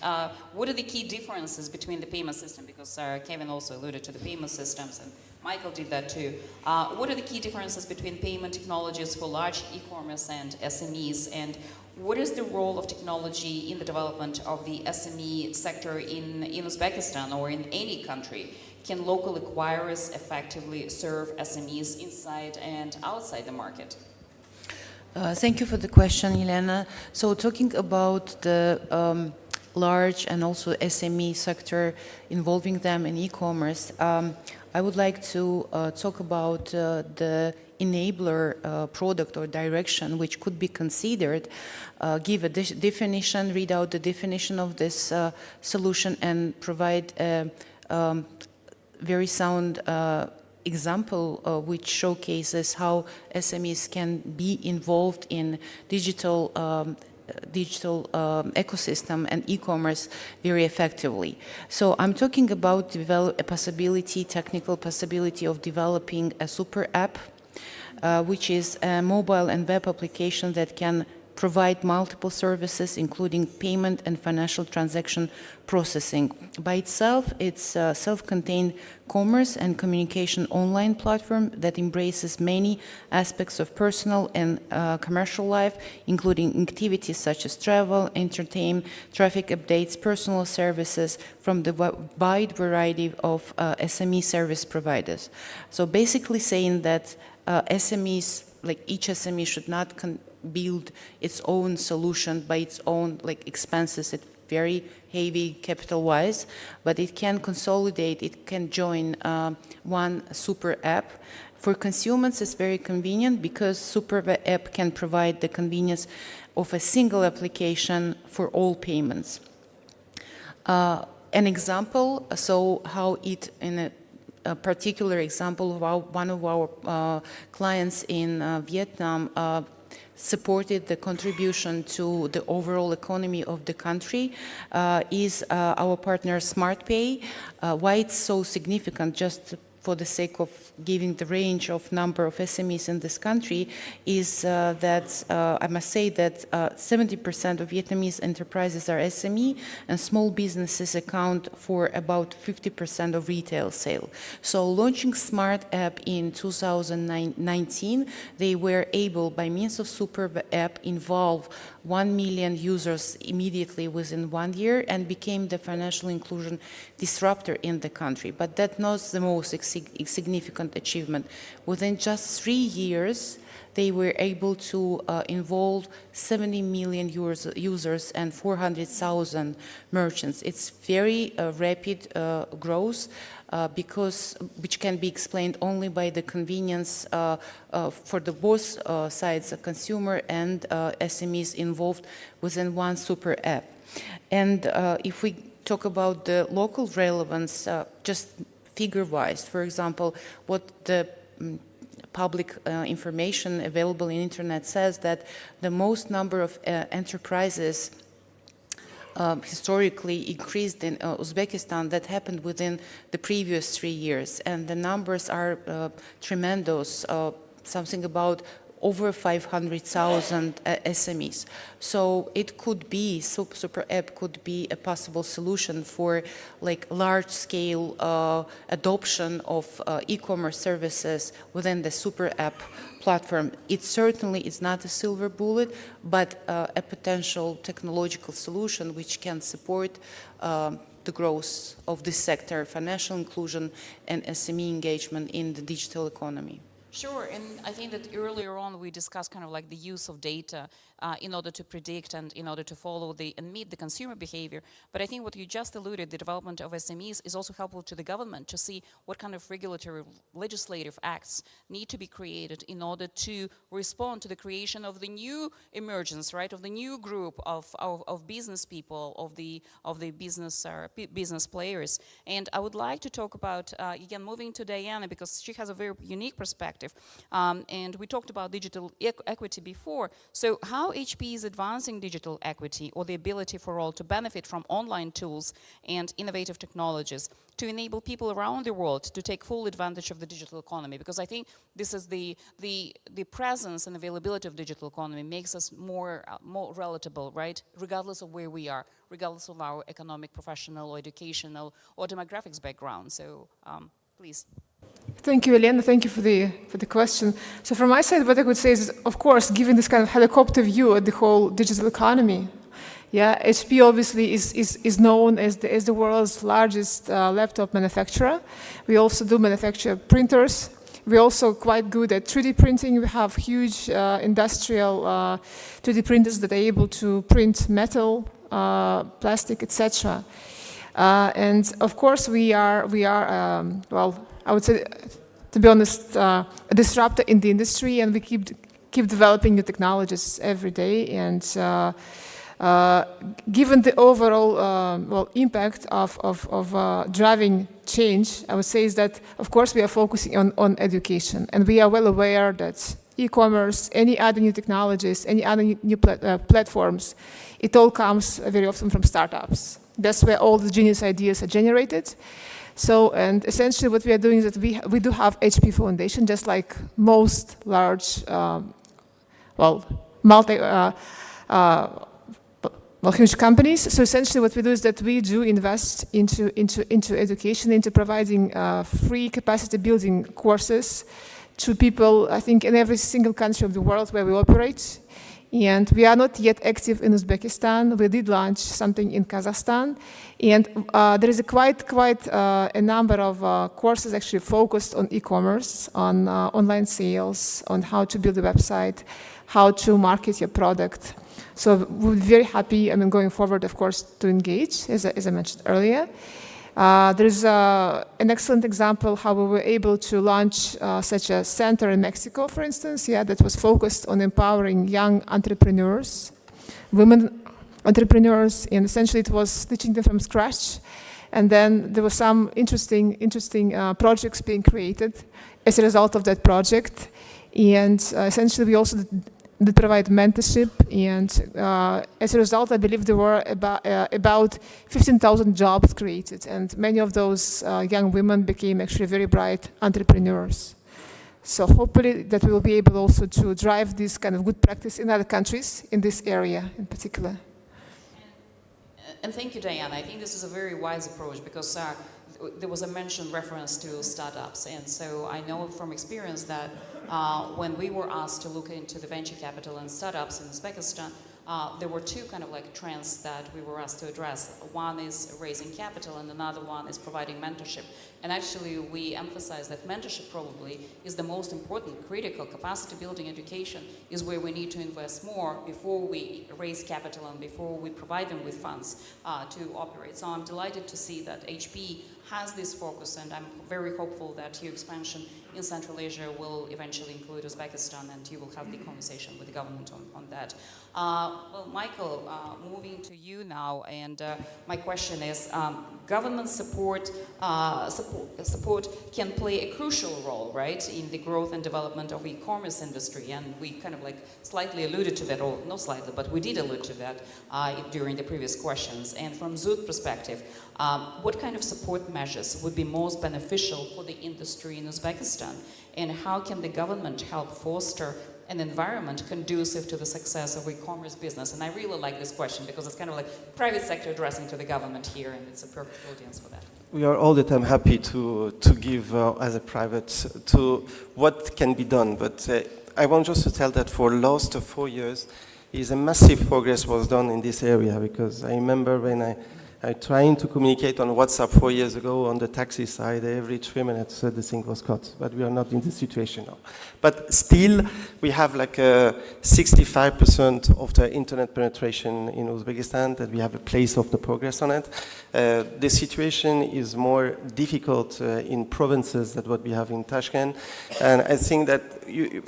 what are the key differences between the payment system? Because Kevin also alluded to the payment systems, and Michael did that too. What are the key differences between payment technologies for large e-commerce and SMEs? And what is the role of technology in the development of the SME sector in Uzbekistan or in any country? can local acquirers effectively serve SMEs inside and outside the market? Thank you for the question, Elena. So talking about the large and also SME sector, involving them in e-commerce, I would like to talk about the enabler product or direction which could be considered, give a definition, read out the definition of this solution, and provide a very sound example which showcases how SMEs can be involved in digital ecosystem and e-commerce very effectively. So I'm talking about technical possibility of developing a super app, which is a mobile and web application that can provide multiple services, including payment and financial transaction processing. By itself, it's a self-contained commerce and communication online platform that embraces many aspects of personal and commercial life, including activities such as travel, entertainment, traffic updates, personal services from the wide variety of SME service providers. So basically saying that SMEs, like each SME should not build its own solution by its own expenses. It's very heavy capital-wise, but it can consolidate, it can join one super app. For consumers, it's very convenient because super app can provide the convenience of a single application for all payments. An example, so how it in a particular example of one of our clients in Vietnam supported the contribution to the overall economy of the country is our partner SmartPay. Why it's so significant, just for the sake of giving the range of number of SMEs in this country, is that I must say that 70% of Vietnamese enterprises are SME, and small businesses account for about 50% of retail sale. So launching Smart App in 2019, they were able, by means of Super App, involve 1 million users immediately within 1 year and became the financial inclusion disruptor in the country. But that's not the most significant achievement. Within just 3 years, they were able to involve 70 million users and 400,000 merchants. It's very rapid growth which can be explained only by the convenience for the both sides, the consumer and SMEs involved within one super app. And if we talk about the local relevance, just figure-wise, for example, what the public information available in internet says that the most number of enterprises historically increased in Uzbekistan. That happened within the previous 3 years, and the numbers are tremendous, something about over 500,000 SMEs. So it could be, Super App could be a possible solution for large-scale adoption of e-commerce services within the Super App platform. It certainly is not a silver bullet, but a potential technological solution which can support the growth of this sector, financial inclusion and SME engagement in the digital economy. Sure, and I think that earlier on we discussed kind of the use of data in order to predict and in order to follow and meet the consumer behavior. But I think what you just alluded, the development of SMEs, is also helpful to the government to see what kind of regulatory legislative acts need to be created in order to respond to the creation of the new emergence, right, of the new group of business people, of the business players. And I would like to talk about, again, moving to Diana, because she has a very unique perspective. And we talked about digital equity before. So how HP is advancing digital equity, or the ability for all to benefit from online tools and innovative technologies to enable people around the world to take full advantage of the digital economy? Because I think this is the presence and availability of digital economy makes us more relatable, right? Regardless of where we are, regardless of our economic, professional, or educational, or demographics background. So please. Thank you, Elena. Thank you for the question. So from my side, what I could say is, of course, given this kind of helicopter view at the whole digital economy, Yeah, HP obviously is known as the world's largest laptop manufacturer. We also do manufacture printers. We're also quite good at 3D printing. We have huge industrial 3D printers that are able to print metal, plastic, etc. And of course, we are well, I would say, to be honest, a disruptor in the industry, and we keep developing new technologies every day. And given the overall well, impact of driving change, I would say is that, of course, we are focusing on education, and we are well aware that e-commerce, any other new technologies, any other new platforms, it all comes very often from startups. That's where all the genius ideas are generated. So, and essentially what we are doing is that we do have HP Foundation, just like most large, well, huge companies. So essentially what we do is that we do invest into education, into providing free capacity building courses to people, I think, in every single country of the world where we operate. And we are not yet active in Uzbekistan. We did launch something in Kazakhstan. And there is quite a number of courses actually focused on e-commerce, on online sales, on how to build a website, how to market your product. So we're very happy, I mean, going forward, of course, to engage, as I mentioned earlier. There's an excellent example how we were able to launch such a center in Mexico, for instance, that was focused on empowering young entrepreneurs, women entrepreneurs, and essentially it was teaching them from scratch. And then there were some interesting projects being created as a result of that project. And essentially we also did provide mentorship, and as a result, I believe there were about 15,000 jobs created, and many of those young women became actually very bright entrepreneurs. So hopefully that we will be able also to drive this kind of good practice in other countries in this area in particular. And thank you, Diana. I think this is a very wise approach, because there was a mentioned reference to startups, and so I know from experience that when we were asked to look into the venture capital and startups in Uzbekistan, there were two kind of like trends that we were asked to address. One is raising capital, and another one is providing mentorship. And actually, we emphasize that mentorship probably is the most important, critical capacity building education is where we need to invest more before we raise capital and before we provide them with funds to operate. So I'm delighted to see that HP has this focus, and I'm very hopeful that your expansion in Central Asia will eventually include Uzbekistan, and you will have the conversation with the government on that. Well, Michael, moving to you now, and my question is, government support can play a crucial role, right, in the growth and development of e-commerce industry, and we kind of like slightly alluded to that, or not slightly, but we did allude to that during the previous questions. And from Zoot perspective, what kind of support measures would be most beneficial for the industry in Uzbekistan, and how can the government help foster an environment conducive to the success of e-commerce business? And I really like this question because it's kind of like private sector addressing to the government here, and it's a perfect audience for that. We are all the time happy to give as a private to what can be done, but I want just to tell that for the last 4 years is a massive progress was done in this area, because I remember when I trying to communicate on WhatsApp 4 years ago on the taxi side, every 3 minutes the thing was cut, but we are not in this situation now. But still, we have like 65% of the internet penetration in Uzbekistan, that we have a place of the progress on it. The situation is more difficult in provinces than what we have in Tashkent, and I think that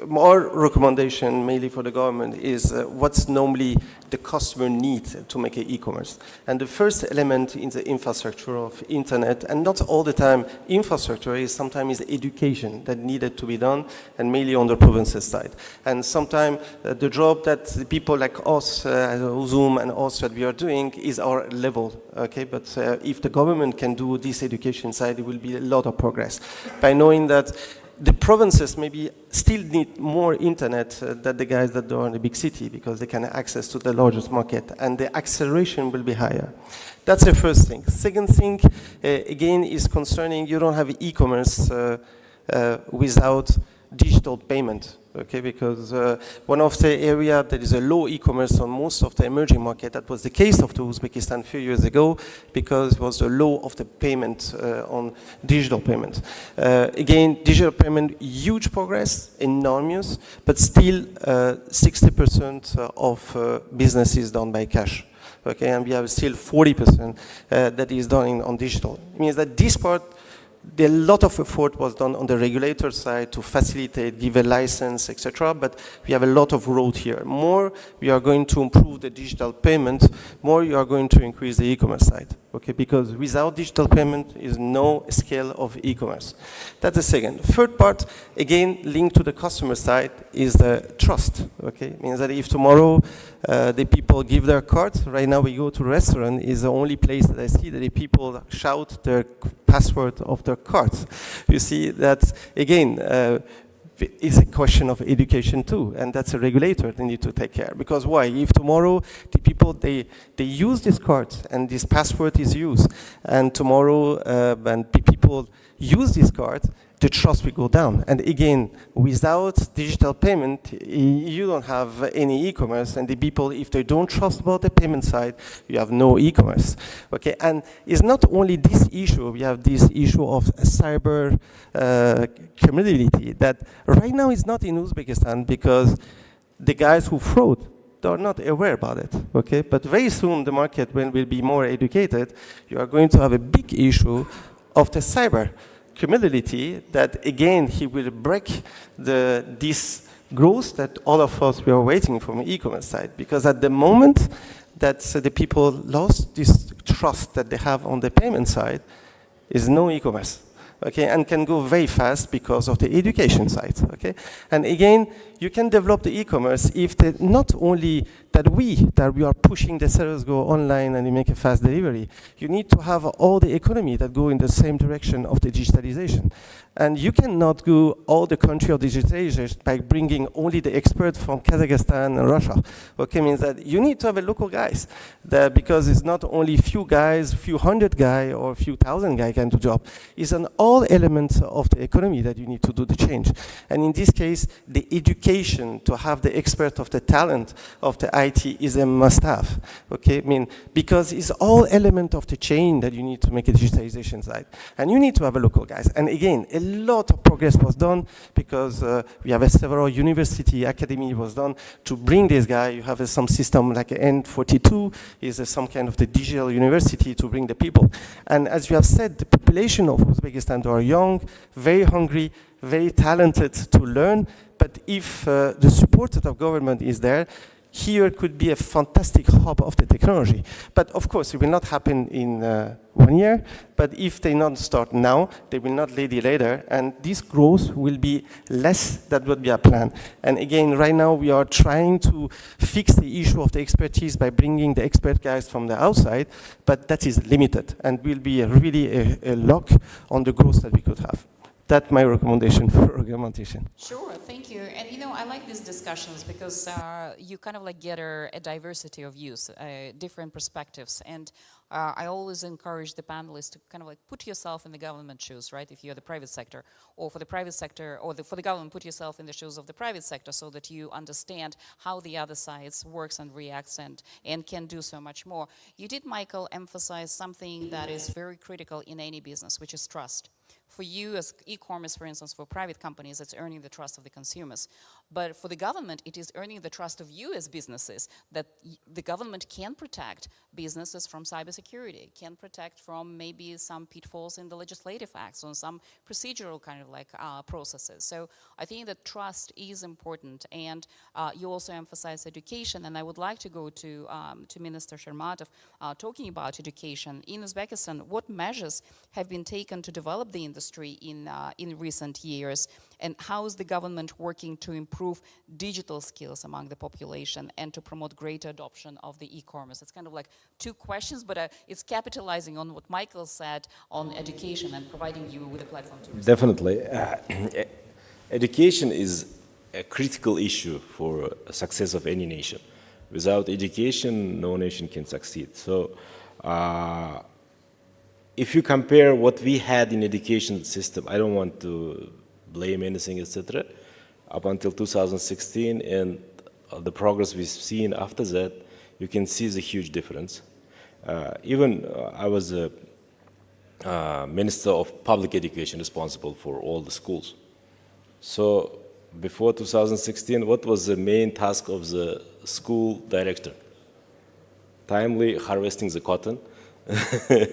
more recommendation, mainly for the government, is what's normally the customer need to make an e-commerce. And the first element in the infrastructure of internet, and not all the time infrastructure, is sometimes education that needed to be done, and mainly on the provinces side. And sometimes the job that the people like us, Zoom and us, that we are doing is our level, okay? But if the government can do this education side, it will be a lot of progress. By knowing that the provinces maybe still need more internet than the guys that are in the big city, because they can access to the largest market, and the acceleration will be higher. That's the first thing. Second thing, again, is concerning you don't have e-commerce without digital payment. Okay, because one of the area that is a low e-commerce on most of the emerging market, that was the case of the Uzbekistan a few years ago, because it was the low of the payment on digital payment. Again, digital payment, huge progress, enormous, but still 60% of business is done by cash. Okay, and we have still 40% that is done on digital. It means that this part, a lot of effort was done on the regulator side to facilitate, give a license, etc. But we have a lot of road here. More we are going to improve the digital payment, more you are going to increase the e-commerce side. Okay, because without digital payment is no scale of e-commerce. That's the second. Third part, again, linked to the customer side, is the trust. Okay, means that if tomorrow the people give their card, right now we go to a restaurant, is the only place that I see that the people shout their password of their cards. You see that again. It's a question of education too, and that's a regulator they need to take care. Because why? If tomorrow the people they use this card and this password is used, and tomorrow when people use this card, the trust will go down. And again, without digital payment, you don't have any e-commerce, and the people, if they don't trust about the payment side, you have no e-commerce. Okay, and it's not only this issue, we have this issue of cyber criminality that right now is not in Uzbekistan because the guys who fraud, they are not aware about it, okay? But very soon the market will be more educated. You are going to have a big issue of the cyber criminality that again he will break this growth that all of us we are waiting from the e-commerce side, because at the moment that the people lost this trust that they have on the payment side is no e-commerce. Okay, and can go very fast because of the education side. Okay, and again, you can develop the e-commerce if not only that we are pushing the sellers go online and you make a fast delivery. You need to have all the economy that go in the same direction of the digitalization, and you cannot go all the country of digitalization by bringing only the experts from Kazakhstan and Russia. Okay, means that you need to have a local guys that, because it's not only few guys, few hundred guys or few thousand guys can do job. It's an all elements of the economy that you need to do the change. And in this case, the education to have the expert of the talent of the IT is a must-have. Okay, I mean, because it's all element of the chain that you need to make a digitalization side. And you need to have a local guys. And again, a lot of progress was done because we have several university, academy was done to bring this guy. You have some system like N42 is some kind of the digital university to bring the people. And as you have said, the population of Uzbekistan are young, very hungry, very talented to learn. But if the support of the government is there, here could be a fantastic hub of the technology. But of course, it will not happen in 1 year. But if they not start now, they will not delay later. And this growth will be less than what we have planned. And again, right now, we are trying to fix the issue of the expertise by bringing the expert guys from the outside. But that is limited and will be really a lock on the growth that we could have. That's my recommendation for augmentation. Sure, thank you. And you know, I like these discussions because you kind of like get a diversity of views, different perspectives. And I always encourage the panelists to kind of like put yourself in the government shoes, right? If you're the private sector, or for the private sector, or for the government, put yourself in the shoes of the private sector so that you understand how the other side works and reacts and can do so much more. You did, Michael, emphasize something that is very critical in any business, which is trust. For you as e-commerce, for instance, for private companies, it's earning the trust of the consumers. But for the government, it is earning the trust of you as businesses that the government can protect businesses from cybersecurity, can protect from maybe some pitfalls in the legislative acts or some procedural kind of like processes. So I think that trust is important. And you also emphasize education. And I would like to go to Minister Shermatov talking about education. In Uzbekistan, what measures have been taken to develop the industry in recent years, and how is the government working to improve digital skills among the population and to promote greater adoption of the e-commerce? It's kind of like two questions, but it's capitalizing on what Michael said on education and providing you with a platform to respond. Definitely. Education is a critical issue for success of any nation. Without education, no nation can succeed. So if you compare what we had in education system, I don't want to blame anything, etc. up until 2016, and the progress we've seen after that, you can see the huge difference. I was a Minister of Public Education responsible for all the schools. So before 2016, what was the main task of the school director? Timely harvesting the cotton,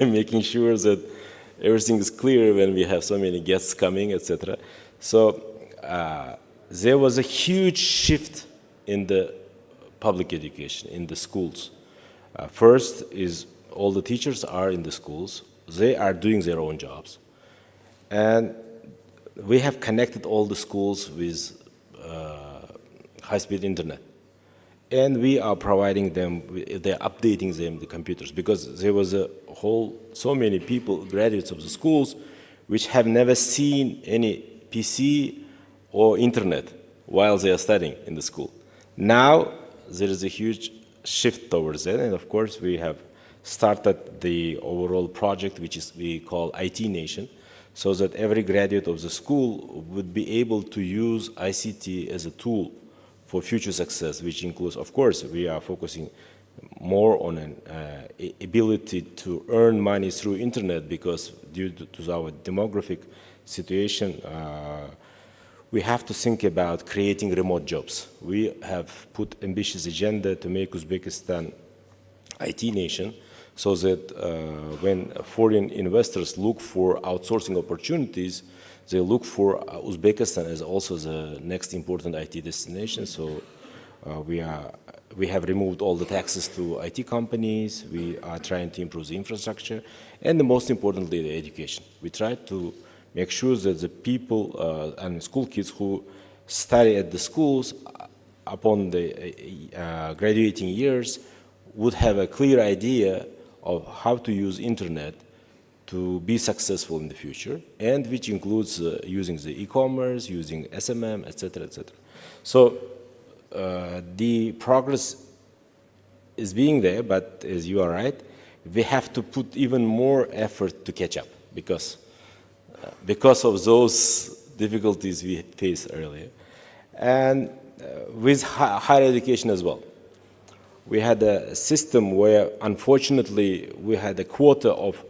making sure that everything is clear when we have so many guests coming, etc. So there was a huge shift in the public education, in the schools. First is all the teachers are in the schools. They are doing their own jobs. And we have connected all the schools with high-speed internet. And we are providing them, they're updating them the computers, because there was so many people, graduates of the schools, which have never seen any PC or internet while they are studying in the school. Now, there is a huge shift towards that, and of course, we have started the overall project, which is we call IT Nation, so that every graduate of the school would be able to use ICT as a tool for future success, which includes, of course, we are focusing more on an ability to earn money through internet, because due to our demographic situation, we have to think about creating remote jobs. We have put ambitious agenda to make Uzbekistan IT nation, so that when foreign investors look for outsourcing opportunities, they look for Uzbekistan as also the next important IT destination. So we have removed all the taxes to IT companies. We are trying to improve the infrastructure, and most importantly, the education. We try to make sure that the people and school kids who study at the schools upon the graduating years would have a clear idea of how to use internet to be successful in the future, and which includes using the e-commerce, using SMM, etc., etc. So the progress is being there, but as you are right, we have to put even more effort to catch up, because of those difficulties we faced earlier. And with higher education as well. We had a system where, unfortunately, we had a quota of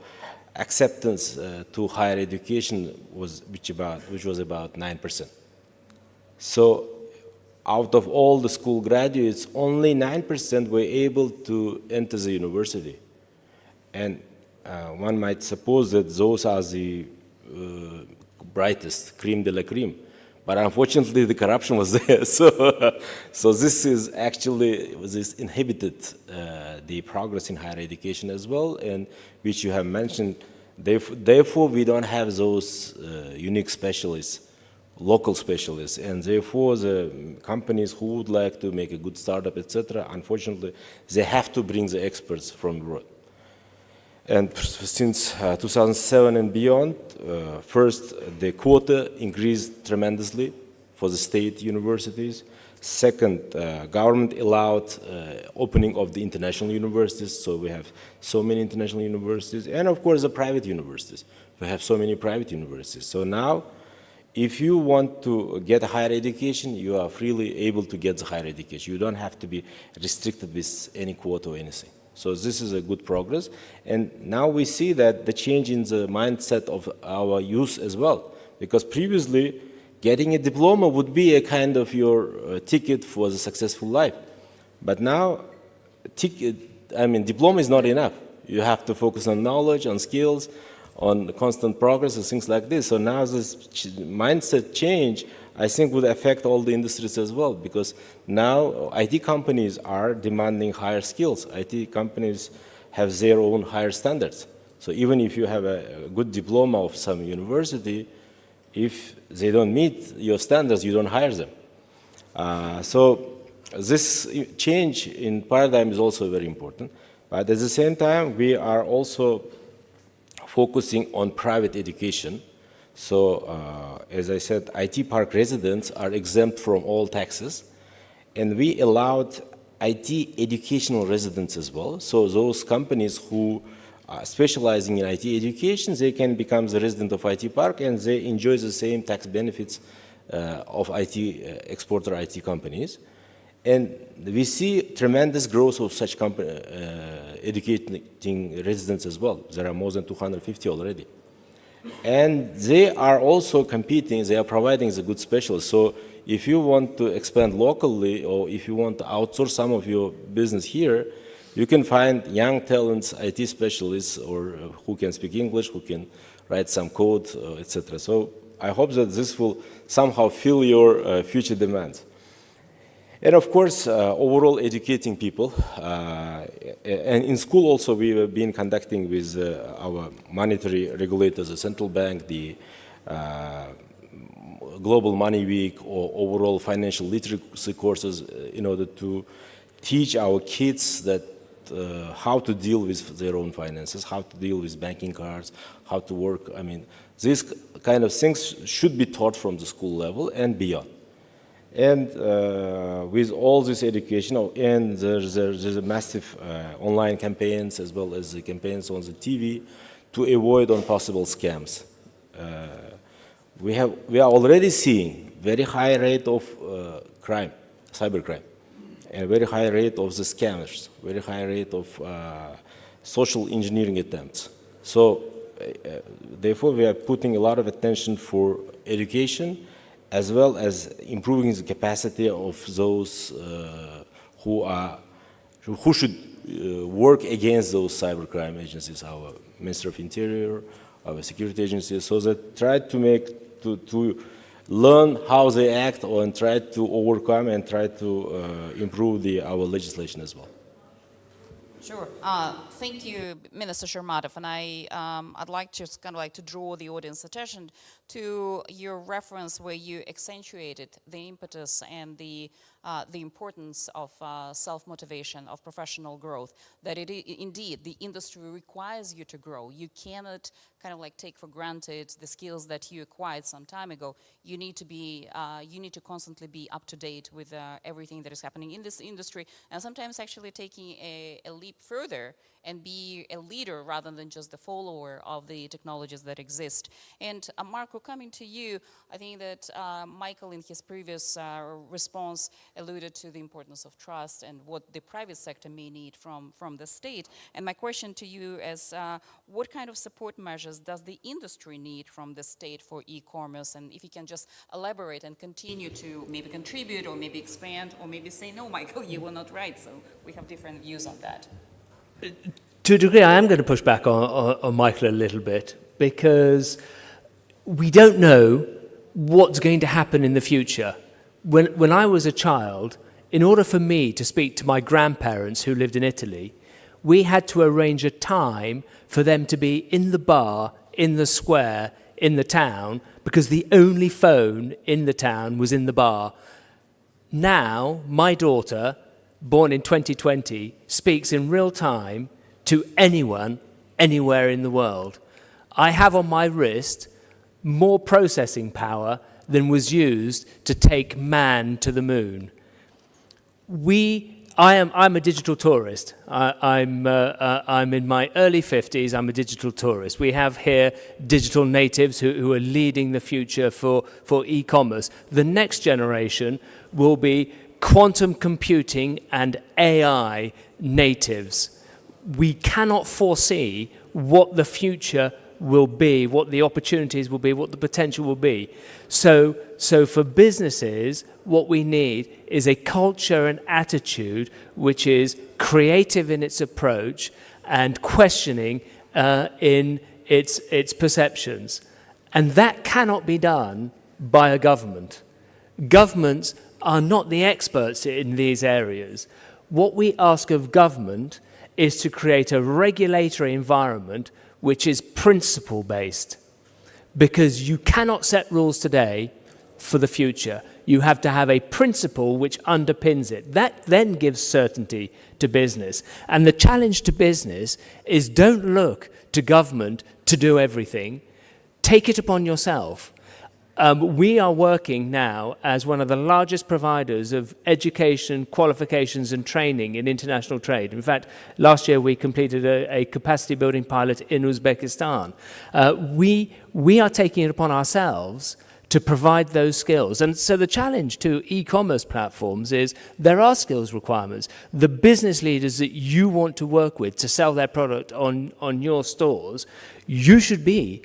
acceptance to higher education which was about 9%. So out of all the school graduates, only 9% were able to enter the university. And one might suppose that those are the brightest, creme de la creme. But unfortunately, the corruption was there. So this is actually, this inhibited the progress in higher education as well, and which you have mentioned. Therefore, we don't have those unique specialists, local specialists, and therefore the companies who would like to make a good startup, etc., unfortunately, they have to bring the experts from abroad. And since 2007 and beyond, first, the quota increased tremendously for the state universities. Second, government allowed opening of the international universities, so we have so many international universities, and of course the private universities. We have so many private universities. So now, if you want to get a higher education, you are freely able to get the higher education. You don't have to be restricted with any quota or anything. So this is a good progress. And now we see that the change in the mindset of our youth as well. Because previously, getting a diploma would be a kind of your ticket for the successful life. But now, diploma is not enough. You have to focus on knowledge, on skills, on constant progress and things like this. So now this mindset change, I think, would affect all the industries as well, because now IT companies are demanding higher skills. IT companies have their own higher standards. So even if you have a good diploma of some university, if they don't meet your standards, you don't hire them. So this change in paradigm is also very important. But at the same time, we are also focusing on private education. So, as I said, IT park residents are exempt from all taxes, and we allowed IT educational residents as well. So those companies who are specializing in IT education, they can become the resident of IT park, and they enjoy the same tax benefits of IT exporter IT companies. And we see tremendous growth of such educating residents as well. There are more than 250 already. And they are also competing, they are providing the good specialists. So if you want to expand locally or if you want to outsource some of your business here, you can find young talents, IT specialists, or who can speak English, who can write some code, etc. So I hope that this will somehow fill your future demands. And of course, overall educating people. And in school also we have been conducting with our monetary regulators, the central bank, the Global Money Week, or overall financial literacy courses in order to teach our kids that how to deal with their own finances, how to deal with banking cards, how to work. I mean, these kind of things should be taught from the school level and beyond. And with all this education, and there's a massive online campaigns as well as the campaigns on the TV to avoid possible scams. We are already seeing very high rate of crime, cybercrime, and very high rate of the scammers, very high rate of social engineering attempts. So therefore we are putting a lot of attention for education, as well as improving the capacity of those who should work against those cybercrime agencies, our Ministry of Interior, our security agencies, so that try to learn how they act and try to overcome and try to improve our legislation as well. Sure. Thank you, Minister Shermatov. And I'd like to to draw the audience attention to your reference where you accentuated the impetus and the importance of self-motivation, of professional growth, that indeed the industry requires you to grow. You cannot take for granted the skills that you acquired some time ago. You need to constantly be up to date with everything that is happening in this industry, and sometimes actually taking a leap further and be a leader rather than just the follower of the technologies that exist. And Marco, coming to you, I think that Michael in his previous response alluded to the importance of trust and what the private sector may need from the state. And my question to you is, what kind of support measures does the industry need from the state for e-commerce? And if you can just elaborate and continue to maybe contribute or maybe expand or maybe say, no, Michael, you were not right. So we have different views on that. To a degree, I am going to push back on Michael a little bit, because we don't know what's going to happen in the future. When I was a child, in order for me to speak to my grandparents who lived in Italy, we had to arrange a time for them to be in the bar, in the square, in the town, because the only phone in the town was in the bar. Now, my daughter, born in 2020, speaks in real time to anyone, anywhere in the world. I have on my wrist more processing power than was used to take man to the moon. I'm a digital tourist. I'm in my early 50s. I'm a digital tourist. We have here digital natives who are leading the future for e-commerce. The next generation will be quantum computing and AI natives. We cannot foresee what the future will be, what the opportunities will be, what the potential will be. So for businesses, what we need is a culture and attitude which is creative in its approach and questioning in its perceptions. And that cannot be done by a government. Governments are not the experts in these areas. What we ask of government is to create a regulatory environment which is principle-based, because you cannot set rules today for the future. You have to have a principle which underpins it. That then gives certainty to business. And the challenge to business is, don't look to government to do everything. Take it upon yourself. We are working now as one of the largest providers of education, qualifications and training in international trade. In fact, last year we completed a capacity building pilot in Uzbekistan. We are taking it upon ourselves to provide those skills. And so the challenge to e-commerce platforms is there are skills requirements. The business leaders that you want to work with to sell their product on your stores, you should be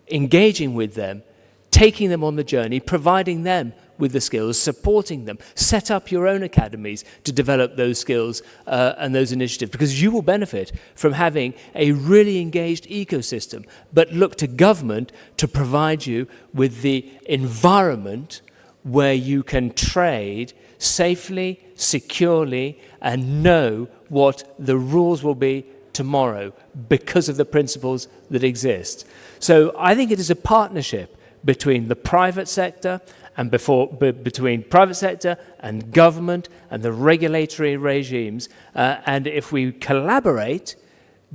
engaging with them, taking them on the journey, providing them with the skills, supporting them. Set up your own academies to develop those skills and those initiatives, because you will benefit from having a really engaged ecosystem. But look to government to provide you with the environment where you can trade safely, securely, and know what the rules will be tomorrow because of the principles that exist. So I think it is a partnership between the private sector and between private sector and government and the regulatory regimes. And if we collaborate,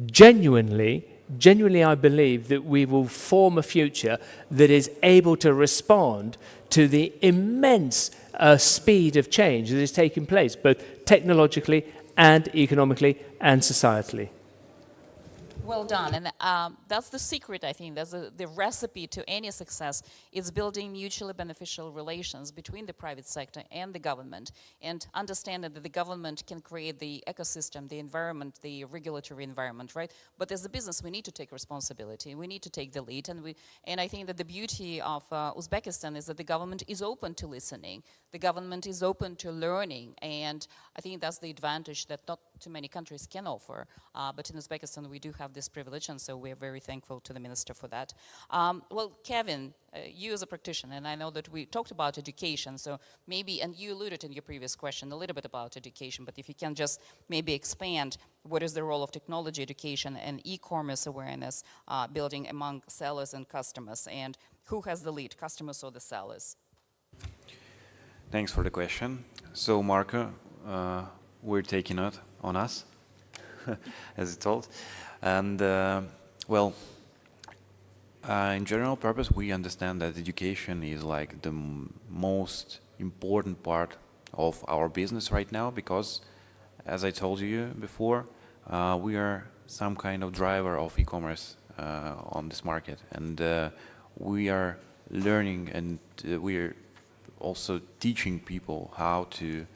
genuinely, I believe that we will form a future that is able to respond to the immense speed of change that is taking place, both technologically and economically and societally. Well done, and that's the secret, I think. That's the recipe to any success. It's building mutually beneficial relations between the private sector and the government, and understanding that the government can create the ecosystem, the environment, the regulatory environment, right? But as a business, we need to take responsibility. We need to take the lead, and I think that the beauty of Uzbekistan is that the government is open to listening. The government is open to learning, and I think that's the advantage that not too many countries can offer. But in Uzbekistan, we do have this privilege, and so we're very thankful to the minister for that. Well, Kevin, you as a practitioner, and I know that we talked about education, so maybe, and you alluded in your previous question a little bit about education, but if you can just maybe expand what is the role of technology education and e-commerce awareness building among sellers and customers, and who has the lead, customers or the sellers? Thanks for the question. So, Marco, we're taking it on us, as it's told. And, well, in general purpose, we understand that education is like the most important part of our business right now, because, as I told you before, we are some kind of driver of e-commerce on this market. And we are learning, and we are also teaching people how to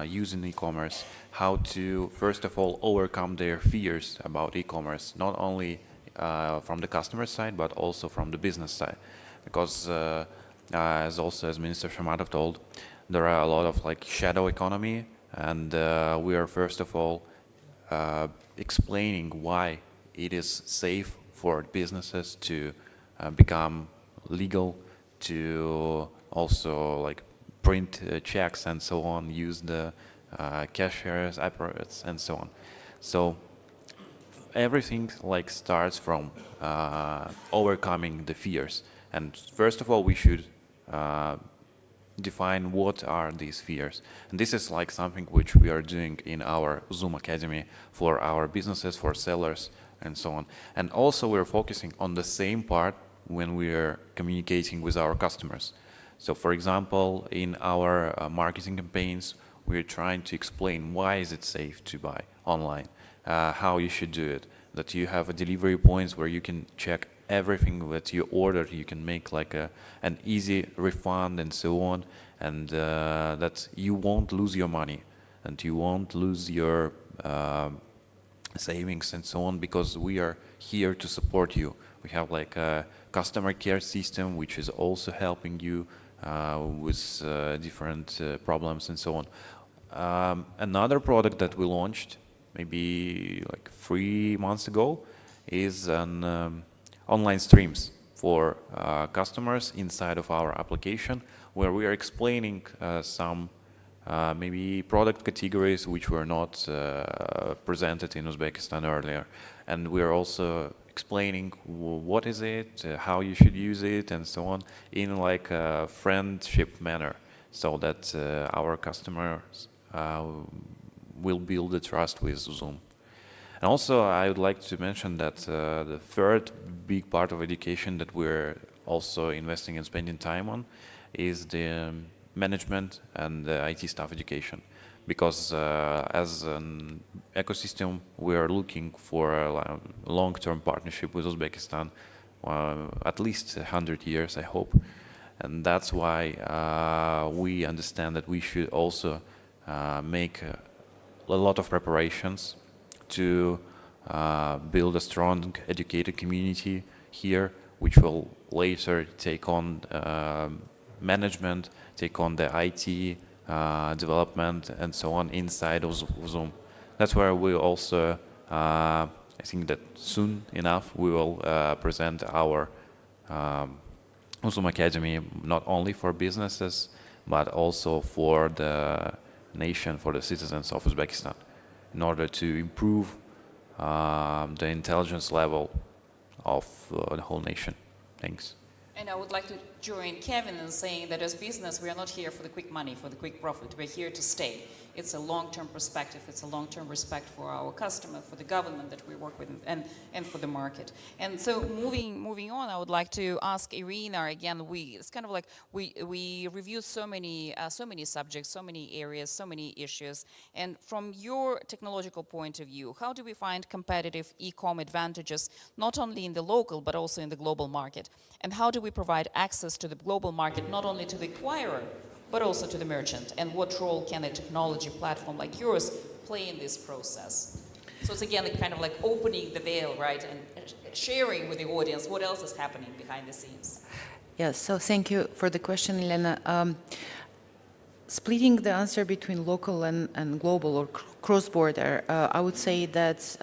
use in e-commerce, how to, first of all, overcome their fears about e-commerce, not only from the customer side, but also from the business side. Because, as Minister Shamatov told, there are a lot of like shadow economy, and we are, first of all, explaining why it is safe for businesses to become legal, to also like print checks and so on, use the cashiers, apparatus, and so on. So everything like starts from overcoming the fears. And first of all, we should define what are these fears. And this is like something which we are doing in our Zoom Academy for our businesses, for sellers, and so on. And also we're focusing on the same part when we are communicating with our customers. So, for example, in our marketing campaigns, we're trying to explain why is it safe to buy online, how you should do it, that you have a delivery points where you can check everything that you ordered, you can make like an easy refund and so on, and that you won't lose your money and you won't lose your savings and so on, because we are here to support you. We have like a customer care system which is also helping you with different problems and so on. Another product that we launched maybe like 3 months ago is an online streams for customers inside of our application, where we are explaining some maybe product categories which were not presented in Uzbekistan earlier. And we are also explaining what is it, how you should use it, and so on, in like a friendship manner, so that our customers will build the trust with Zoom. And also, I would like to mention that the third big part of education that we're also investing and spending time on is the management and the IT staff education. Because as an ecosystem, we are looking for a long-term partnership with Uzbekistan, at least 100 years, I hope. And that's why we understand that we should also make a lot of preparations to build a strong educated community here, which will later take on management, take on the IT development and so on inside of Uzum. That's where we also, I think that soon enough, we will present our Uzum Academy not only for businesses, but also for the nation, for the citizens of Uzbekistan, in order to improve the intelligence level of the whole nation. Thanks. And I would like to join Kevin in saying that as business, we are not here for the quick money, for the quick profit. We're here to stay. It's a long-term perspective. It's a long-term respect for our customer, for the government that we work with, and for the market. And so moving on, I would like to ask Irina again. It's kind of like we reviewed so many subjects, so many areas, so many issues. And from your technological point of view, how do we find competitive e-com advantages, not only in the local, but also in the global market? And how do we provide access to the global market, not only to the acquirer, but also to the merchant? And what role can a technology platform like yours play in this process? So it's again kind of like opening the veil, right, and sharing with the audience what else is happening behind the scenes. Yes, so thank you for the question, Elena. Splitting the answer between local and global or cross-border, I would say that,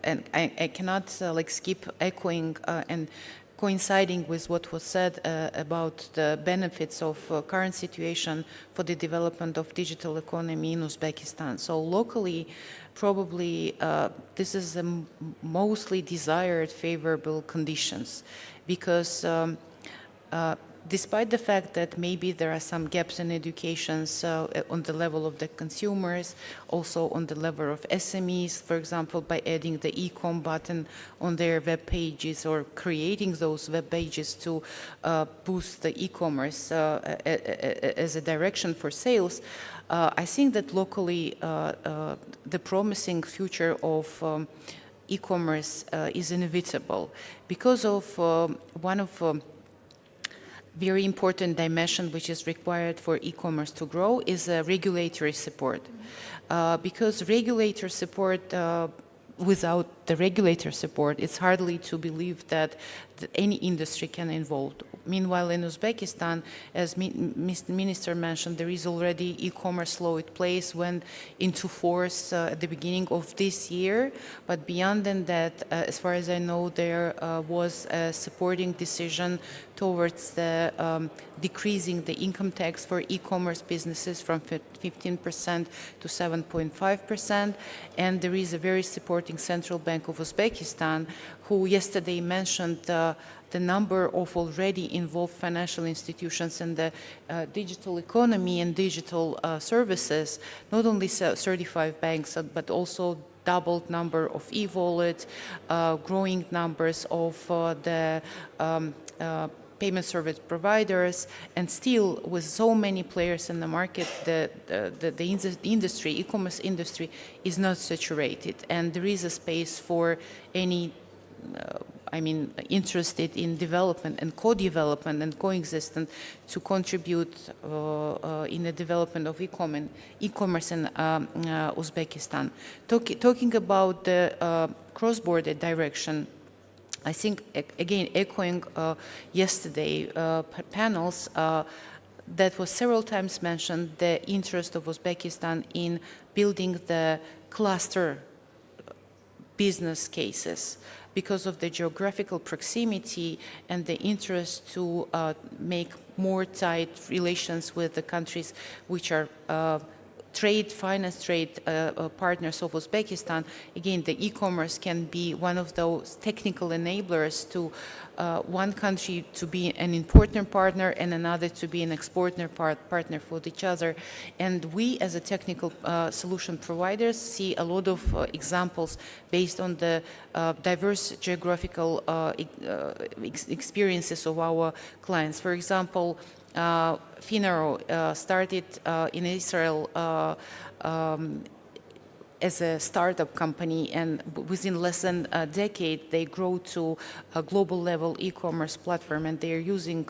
and I cannot skip echoing and coinciding with what was said about the benefits of current situation for the development of digital economy in Uzbekistan. So locally, probably this is the mostly desired favorable conditions, because despite the fact that maybe there are some gaps in education on the level of the consumers, also on the level of SMEs, for example, by adding the e-com button on their web pages or creating those web pages to boost the e-commerce as a direction for sales, I think that locally the promising future of e-commerce is inevitable because of one of very important dimension which is required for e-commerce to grow is regulatory support. Because regulator support, without the regulator support, it's hardly to believe that any industry can evolve. Meanwhile, in Uzbekistan, as Mr. Minister mentioned, there is already e-commerce law in place, went into force at the beginning of this year. But beyond that, as far as I know, there was a supporting decision towards the decreasing the income tax for e-commerce businesses from 15% to 7.5%. And there is a very supporting Central Bank of Uzbekistan, who yesterday mentioned the number of already involved financial institutions in the digital economy and digital services, not only 35 banks, but also doubled number of e-wallets, growing numbers of the payment service providers, and still with so many players in the market, the industry, e-commerce industry, is not saturated, and there is a space for any interested in development and co-development and coexistence to contribute in the development of e-commerce in Uzbekistan. Talking about the cross-border direction, I think, again, echoing yesterday panels, that was several times mentioned, the interest of Uzbekistan in building the cluster business cases because of the geographical proximity and the interest to make more tight relations with the countries which are finance trade partners of Uzbekistan. Again, the e-commerce can be one of those technical enablers to one country to be an importer partner and another to be an exporter partner for each other. And we, as a technical solution providers, see a lot of examples based on the diverse geographical experiences of our clients. For example, Finaro started in Israel as a startup company, and within less than a decade, they grow to a global level e-commerce platform, and they are using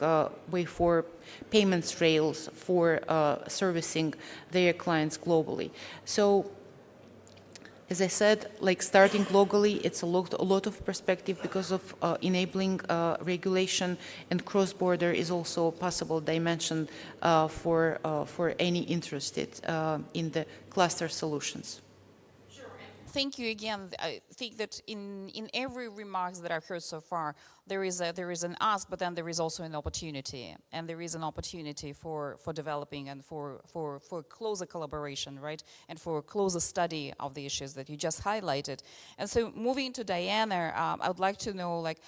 Way4 payments rails for servicing their clients globally. So, as I said, like starting globally, it's a lot of perspective because of enabling regulation, and cross-border is also a possible dimension for any interested in the cluster solutions. Thank you again. I think that in every remarks that I've heard so far, there is an ask, but then there is also an opportunity, and there is an opportunity for developing and for closer collaboration, right, and for closer study of the issues that you just highlighted. And so, moving to Diana, I would like to know, like.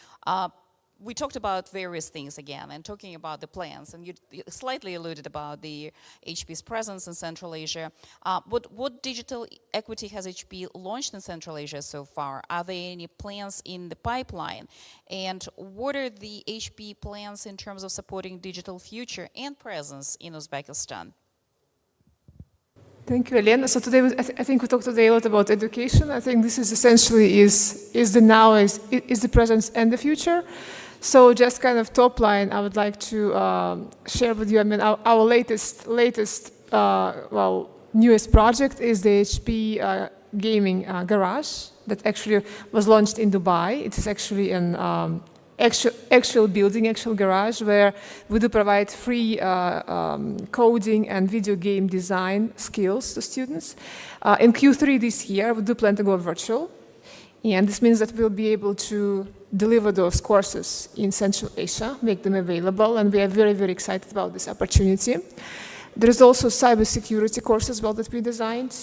We talked about various things again, and talking about the plans, and you slightly alluded about the HP's presence in Central Asia. What digital equity has HP launched in Central Asia so far? Are there any plans in the pipeline? And what are the HP plans in terms of supporting digital future and presence in Uzbekistan? Thank you, Elena. So today, I think we talked today a lot about education. I think this is essentially is the now, is the present and the future. So just kind of top line, I would like to share with you, I mean, our latest newest project is the HP Gaming Garage that actually was launched in Dubai. It is actually an actual building, actual garage, where we do provide free coding and video game design skills to students. In Q3 this year, we do plan to go virtual. And this means that we'll be able to deliver those courses in Central Asia, make them available, and we are very, very excited about this opportunity. There is also cybersecurity course as well that we designed.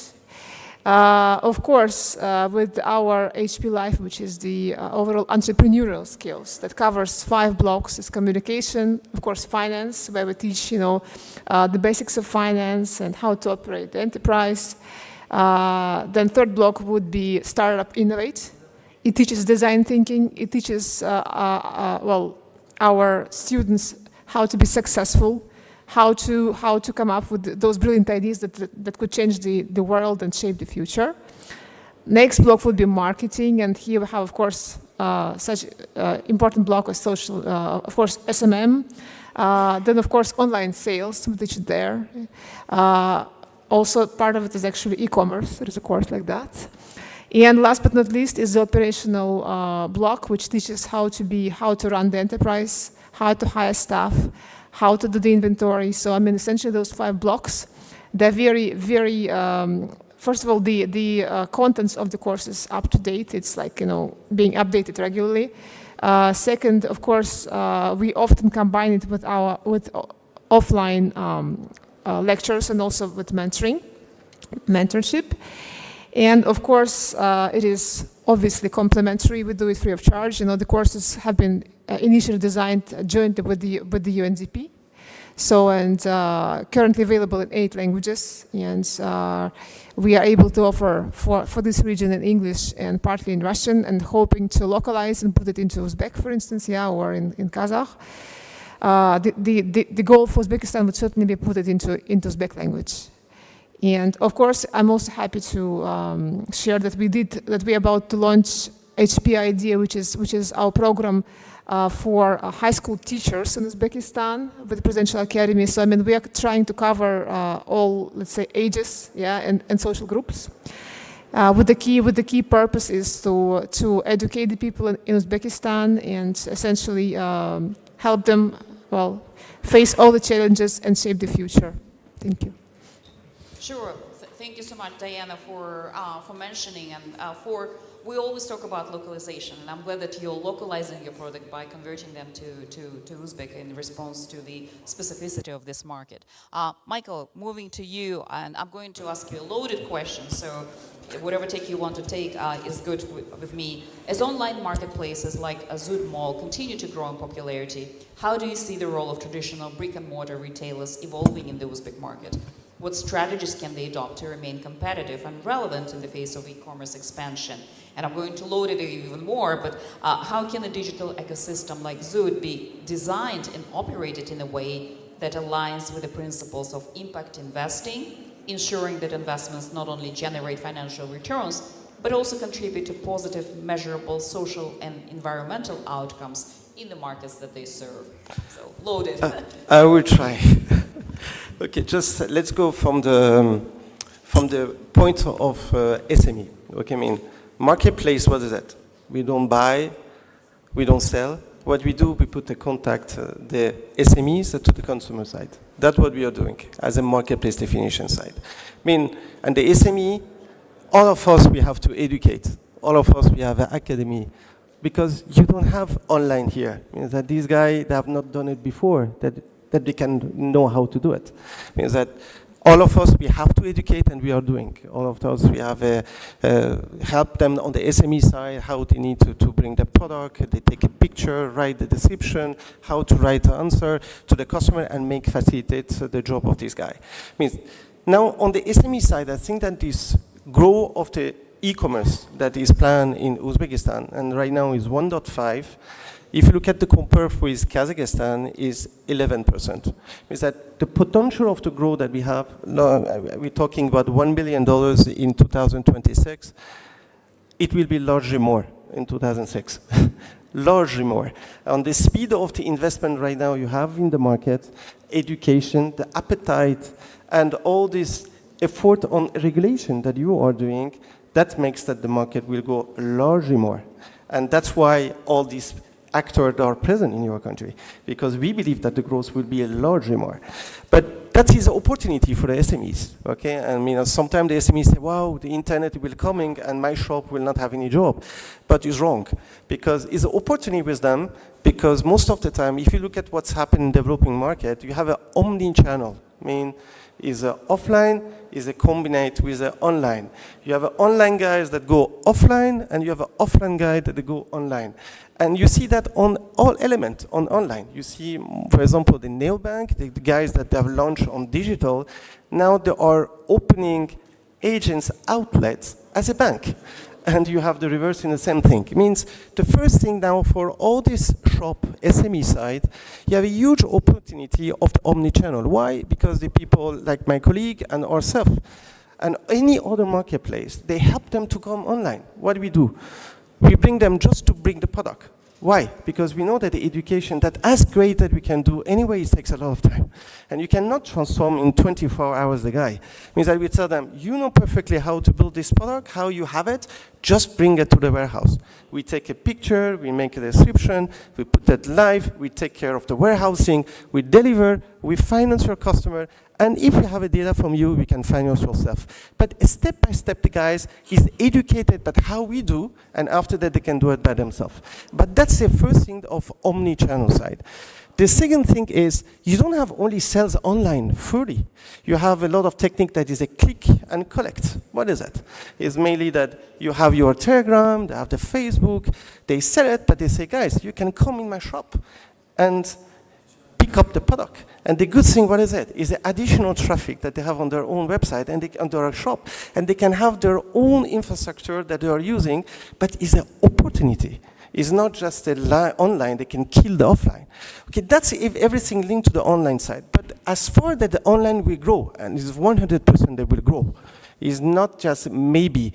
Of course, with our HP Life, which is the overall entrepreneurial skills that covers 5 blocks, is communication, of course, finance, where we teach, the basics of finance and how to operate the enterprise. Then third block would be Startup Innovate. It teaches design thinking. It teaches, our students how to be successful, how to come up with those brilliant ideas that could change the world and shape the future. Next block would be marketing, and here we have, of course, such important block of social, of course, SMM. Then, of course, online sales, we teach it there. Also, part of it is actually e-commerce. There is a course like that. And last but not least is the operational block, which teaches how to run the enterprise, how to hire staff, how to do the inventory. So, I mean, essentially those 5 blocks, they're very, very, first of all, the contents of the course is up to date. It's like, being updated regularly. Second, of course, we often combine it with offline lectures and also with mentorship. And of course, it is obviously complementary. We do it free of charge. The courses have been initially designed jointly with the UNDP. So, and currently available in 8 languages. And we are able to offer for this region in English and partly in Russian, and hoping to localize and put it into Uzbek, for instance, or in Kazakh. The goal for Uzbekistan would certainly be put it into Uzbek language. And of course, I'm also happy to share that we're about to launch HP Idea, which is our program for high school teachers in Uzbekistan with the Presidential Academy. So, I mean, we are trying to cover all, let's say, ages, and social groups. With the key purpose is to educate the people in Uzbekistan and essentially help them, face all the challenges and shape the future. Thank you. Sure. Thank you so much, Diana, for mentioning and we always talk about localization, and I'm glad that you're localizing your product by converting them to Uzbek in response to the specificity of this market. Michael, moving to you, and I'm going to ask you a loaded question, so whatever take you want to take is good with me. As online marketplaces like Zood Mall continue to grow in popularity, how do you see the role of traditional brick-and-mortar retailers evolving in the Uzbek market? What strategies can they adopt to remain competitive and relevant in the face of e-commerce expansion? And I'm going to load it even more, but how can a digital ecosystem like Zood be designed and operated in a way that aligns with the principles of impact investing, ensuring that investments not only generate financial returns, but also contribute to positive, measurable social and environmental outcomes in the markets that they serve. So, loaded. I will try. Okay, just let's go from the point of SME. Okay, I mean, marketplace, what is that? We don't buy, we don't sell. What we do, we put the contact, the SMEs to the consumer side. That's what we are doing as a marketplace definition side. I mean, and the SME, all of us, we have to educate. All of us, we have an academy. Because you don't have online here. It means that these guys, they have not done it before, that they can know how to do it. It means that all of us, we have to educate, and we are doing. All of us, we have help them on the SME side, how they need to bring the product, they take a picture, write the description, how to write the answer to the customer and facilitate the job of this guy. Means now on the SME side, I think that this growth of the e-commerce that is planned in Uzbekistan, and right now is 1.5. If you look at the compare with Kazakhstan, is 11%. Means that the potential of the growth that we have, we're talking about $1 billion in 2026. It will be largely more in 2006. Largely more. On the speed of the investment right now you have in the market, education, the appetite, and all this effort on regulation that you are doing, that makes that the market will go largely more. And that's why all these actors are present in your country, because we believe that the growth will be largely more. But that is an opportunity for the SMEs, okay? I mean, sometimes the SMEs say, wow, the internet will coming and my shop will not have any job. But it's wrong, because it's an opportunity with them, because most of the time, if you look at what's happening in the developing market, you have an omni-channel. I mean, is offline, is combined with online. You have online guys that go offline, and you have an offline guy that go online. And you see that on all elements on online. You see, for example, the neobank, the guys that have launched on digital, now they are opening agents outlets as a bank. And you have the reverse in the same thing. It means the first thing now for all this shop SME side, you have a huge opportunity of the omni-channel. Why? Because the people like my colleague and ourselves and any other marketplace, they help them to come online. What do? We bring them just to bring the product. Why? Because we know that the education, that as great that we can do, anyway, it takes a lot of time. And you cannot transform in 24 hours the guy. It means that we tell them, you know perfectly how to build this product, how you have it, just bring it to the warehouse. We take a picture, we make a description, we put that live, we take care of the warehousing, we deliver, we finance your customer, and if we have a data from you, we can finance yourself. But step by step, the guys is educated about how we do, and after that, they can do it by themselves. But that's the first thing of omni-channel side. The second thing is, you don't have only sales online fully. You have a lot of technique that is a click and collect. What is it? It's mainly that you have your Telegram, they have the Facebook, they sell it, but they say, guys, you can come in my shop and pick up the product. And the good thing, what is it? Is the additional traffic that they have on their own website and on their shop. And they can have their own infrastructure that they are using, but it's an opportunity. It's not just online, they can kill the offline. Okay, that's if everything linked to the online side. But as far that the online will grow, and it's 100% they will grow, it's not just maybe.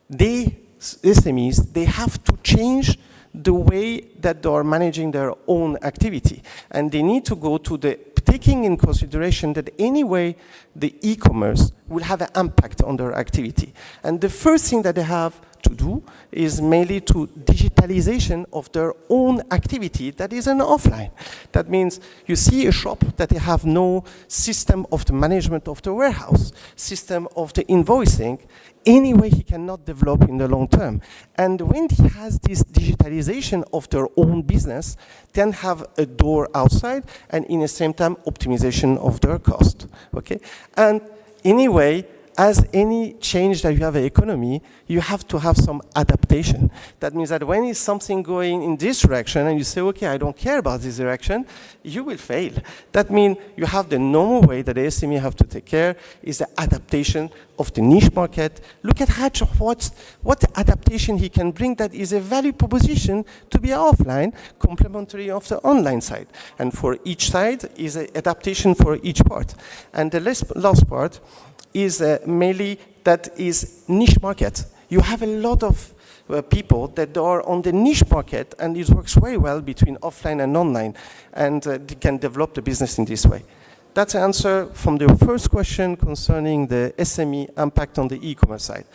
They, SMEs, they have to change the way that they are managing their own activity. And they need to go to the, taking in consideration that anyway, the e-commerce will have an impact on their activity. And the first thing that they have to do is mainly to digitalization of their own activity that is an offline. That means you see a shop that they have no system of the management of the warehouse, system of the invoicing. Anyway, he cannot develop in the long term. And when he has this digitalization of their own business, then have a door outside and in the same time optimization of their cost. Okay? And anyway, as any change that you have an economy, you have to have some adaptation. That means that when is something going in this direction and you say, okay, I don't care about this direction, you will fail. That means you have the normal way that the SME have to take care is the adaptation of the niche market. Look at what adaptation he can bring that is a value proposition to be offline, complementary of the online side. And for each side is an adaptation for each part. And the last part, is mainly that is niche market. You have a lot of people that are on the niche market, and it works very well between offline and online, and they can develop the business in this way. That's the answer from the first question concerning the SME impact on the e-commerce side.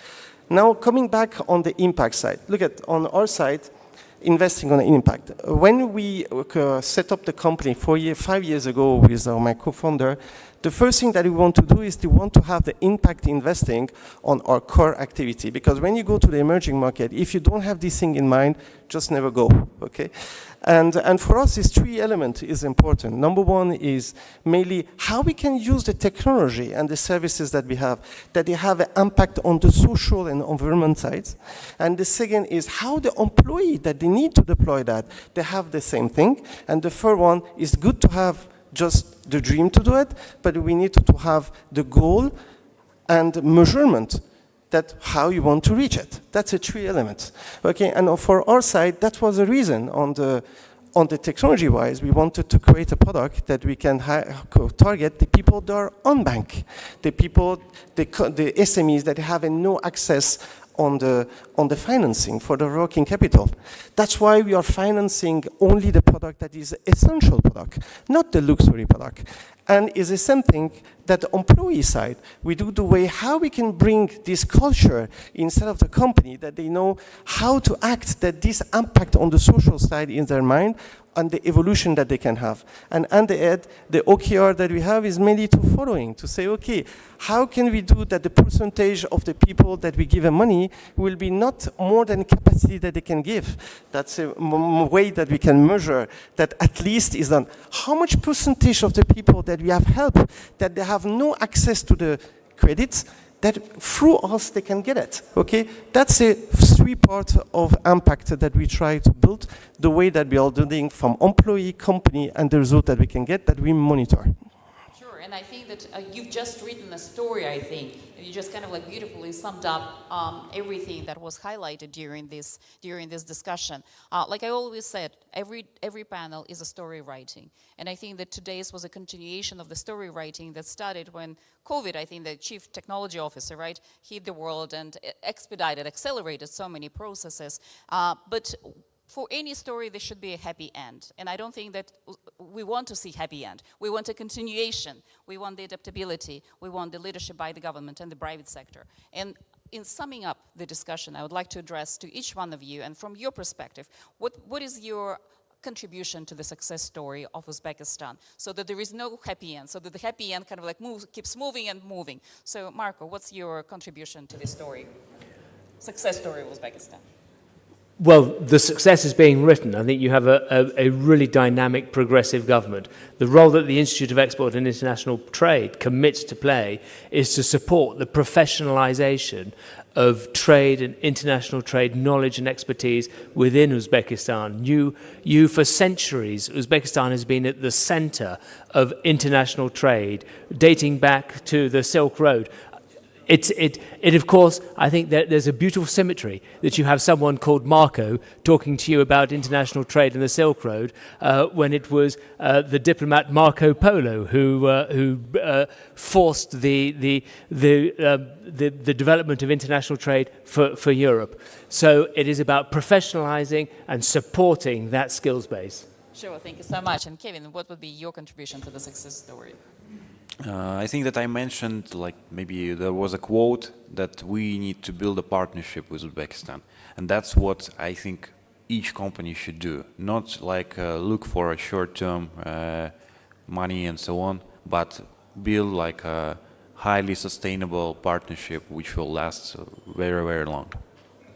Now, coming back on the impact side, look at on our side, investing on impact. When we set up the company 5 years ago with my co-founder, the first thing that we want to do is we want to have the impact investing on our core activity. Because when you go to the emerging market, if you don't have this thing in mind, just never go, okay? And for us, this 3 elements is important. Number 1 is mainly how we can use the technology and the services that we have, that they have an impact on the social and environment sides. And the second is how the employee that they need to deploy that, they have the same thing. And the third one is good to have just the dream to do it, but we need to have the goal and measurement that how you want to reach it. That's the 3 elements. Okay, and for our side, that was the reason on the technology-wise, we wanted to create a product that we can target the people that are unbanked, the people, the SMEs that have no access on the financing for the working capital. That's why we are financing only the product that is essential product, not the luxury product. And is the same thing that the employee side, we do the way how we can bring this culture inside of the company, that they know how to act, that this impact on the social side in their mind, and the evolution that they can have. And at the end, the OKR that we have is mainly to following, to say, okay, how can we do that the percentage of the people that we give money will be not more than capacity that they can give. That's a way that we can measure that at least is done. How much percentage of the people that we have helped, that they have no access to the credits, that through us they can get it, okay? That's a 3 part of impact that we try to build, the way that we are doing from employee, company, and the result that we can get, that we monitor. Sure, and I think that you've just written a story, I think. You just kind of like beautifully summed up everything that was highlighted during this discussion. Like I always said, every panel is a story writing. And I think that today's was a continuation of the story writing that started when COVID, I think the chief technology officer, right, hit the world and accelerated so many processes. But for any story, there should be a happy end. And I don't think that we want to see happy end. We want a continuation. We want the adaptability. We want the leadership by the government and the private sector. And in summing up the discussion, I would like to address to each one of you, and from your perspective, what is your contribution to the success story of Uzbekistan, so that there is no happy end, so that the happy end kind of like keeps moving and moving. So Marco, what's your contribution to this story, success story of Uzbekistan? Well, the success is being written. I think you have a really dynamic, progressive government. The role that the Institute of Export and International Trade commits to play is to support the professionalization of trade and international trade knowledge and expertise within Uzbekistan. You for centuries, Uzbekistan has been at the center of international trade, dating back to the Silk Road. It of course, I think that there's a beautiful symmetry that you have someone called Marco talking to you about international trade and the Silk Road when it was the diplomat Marco Polo who forced the development of international trade for Europe. So it is about professionalizing and supporting that skills base. Sure, thank you so much. And Kevin, what would be your contribution to the success story? I think that I mentioned, like, maybe there was a quote that we need to build a partnership with Uzbekistan. And that's what I think each company should do. Not like look for a short-term money and so on, but build like a highly sustainable partnership which will last very, very long.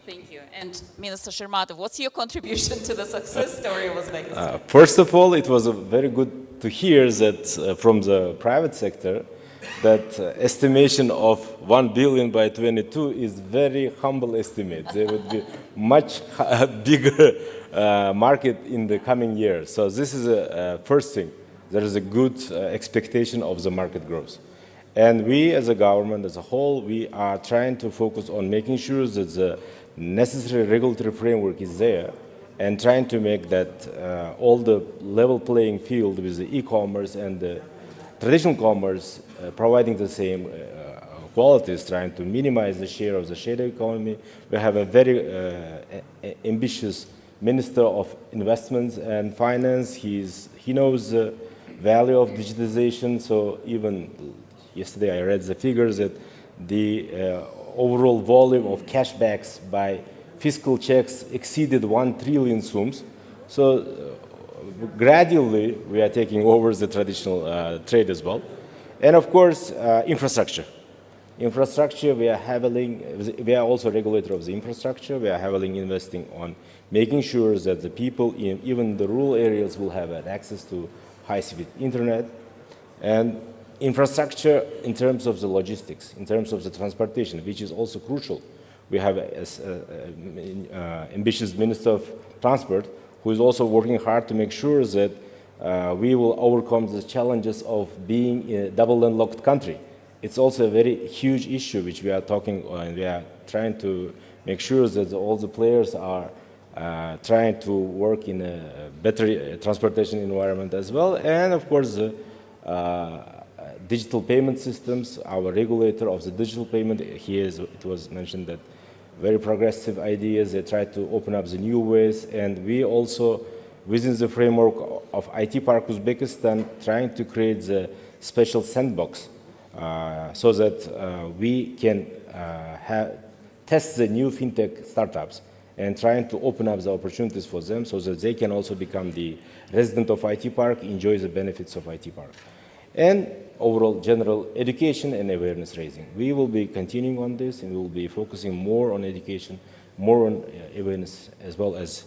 Thank you. And Minister Shermatov, what's your contribution to the success story of Uzbekistan? First of all, it was very good to hear that from the private sector that estimation of 1 billion by 22 is very humble estimate. There would be much bigger market in the coming years. So this is a first thing. There is a good expectation of the market growth. And we as a government as a whole, we are trying to focus on making sure that the necessary regulatory framework is there and trying to make that all the level playing field with the e-commerce and the traditional commerce providing the same inequalities, trying to minimize the share of the shadow economy. We have a very ambitious Minister of Investments and Finance. He knows the value of digitization. So even yesterday I read the figures that the overall volume of cashbacks by fiscal checks exceeded 1 trillion sums. So gradually we are taking over the traditional trade as well. And of course, infrastructure. Infrastructure, we are also a regulator of the infrastructure. We are heavily investing on making sure that the people in even the rural areas will have access to high-speed internet. And infrastructure in terms of the logistics, in terms of the transportation, which is also crucial. We have an ambitious Minister of Transport who is also working hard to make sure that we will overcome the challenges of being a double landlocked country. It's also a very huge issue which we are talking and we are trying to make sure that all the players are trying to work in a better transportation environment as well. And of course, digital payment systems, our regulator of the digital payment, it was mentioned that very progressive ideas, they try to open up the new ways, and we also, within the framework of IT Park Uzbekistan, trying to create the special sandbox so that we can test the new fintech startups and trying to open up the opportunities for them so that they can also become the resident of IT Park, enjoy the benefits of IT Park. And overall general education and awareness raising. We will be continuing on this and we will be focusing more on education, more on awareness, as well as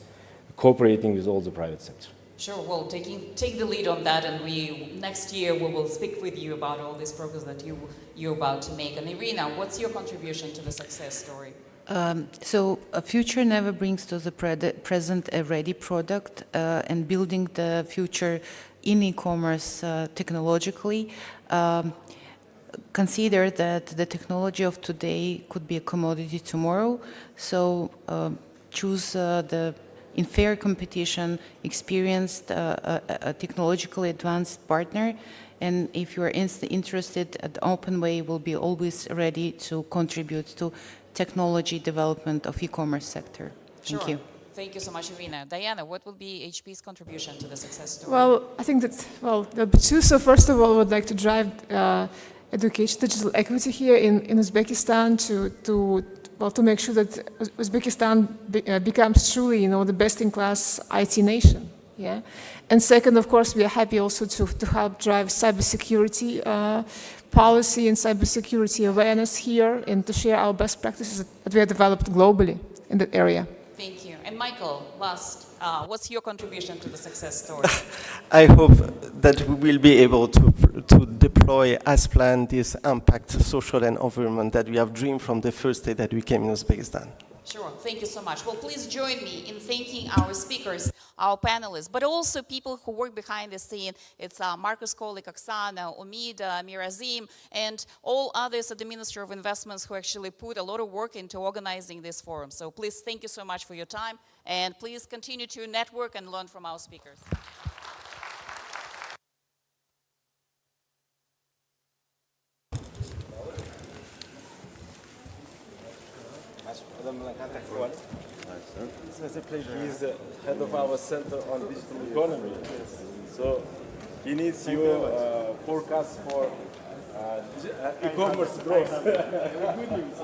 cooperating with all the private sector. Sure, well, take the lead on that, and next year we will speak with you about all this progress that you're about to make. And Irina, what's your contribution to the success story? So a future never brings to the present a ready product, and building the future in e-commerce technologically. Consider that the technology of today could be a commodity tomorrow, so choose in fair competition, experienced, a technologically advanced partner, and if you are interested, the Open Way will be always ready to contribute to technology development of e-commerce sector. Thank you. Thank you so much, Irina. Diana, what will be HP's contribution to the success story? Well, I think that, there'll be two. So first of all, I would like to drive education, digital equity here in Uzbekistan to make sure that Uzbekistan becomes truly, the best-in-class IT nation. Yeah. And second, of course, we are happy also to help drive cybersecurity policy and cybersecurity awareness here, and to share our best practices that we have developed globally in that area. Thank you. And Michael, last, what's your contribution to the success story? I hope that we will be able to deploy as planned this impact, social and environment that we have dreamed from the first day that we came in Uzbekistan. Sure, thank you so much. Well, please join me in thanking our speakers, our panelists, but also people who work behind the scene. It's Marcus Kolik, Oksana, Umida, Mirazim, and all others at the Ministry of Investments who actually put a lot of work into organizing this forum. So please, thank you so much for your time, and please continue to network and learn from our speakers. He's the head of our Center on Digital Economy. So he needs your forecast for e-commerce growth. Good news.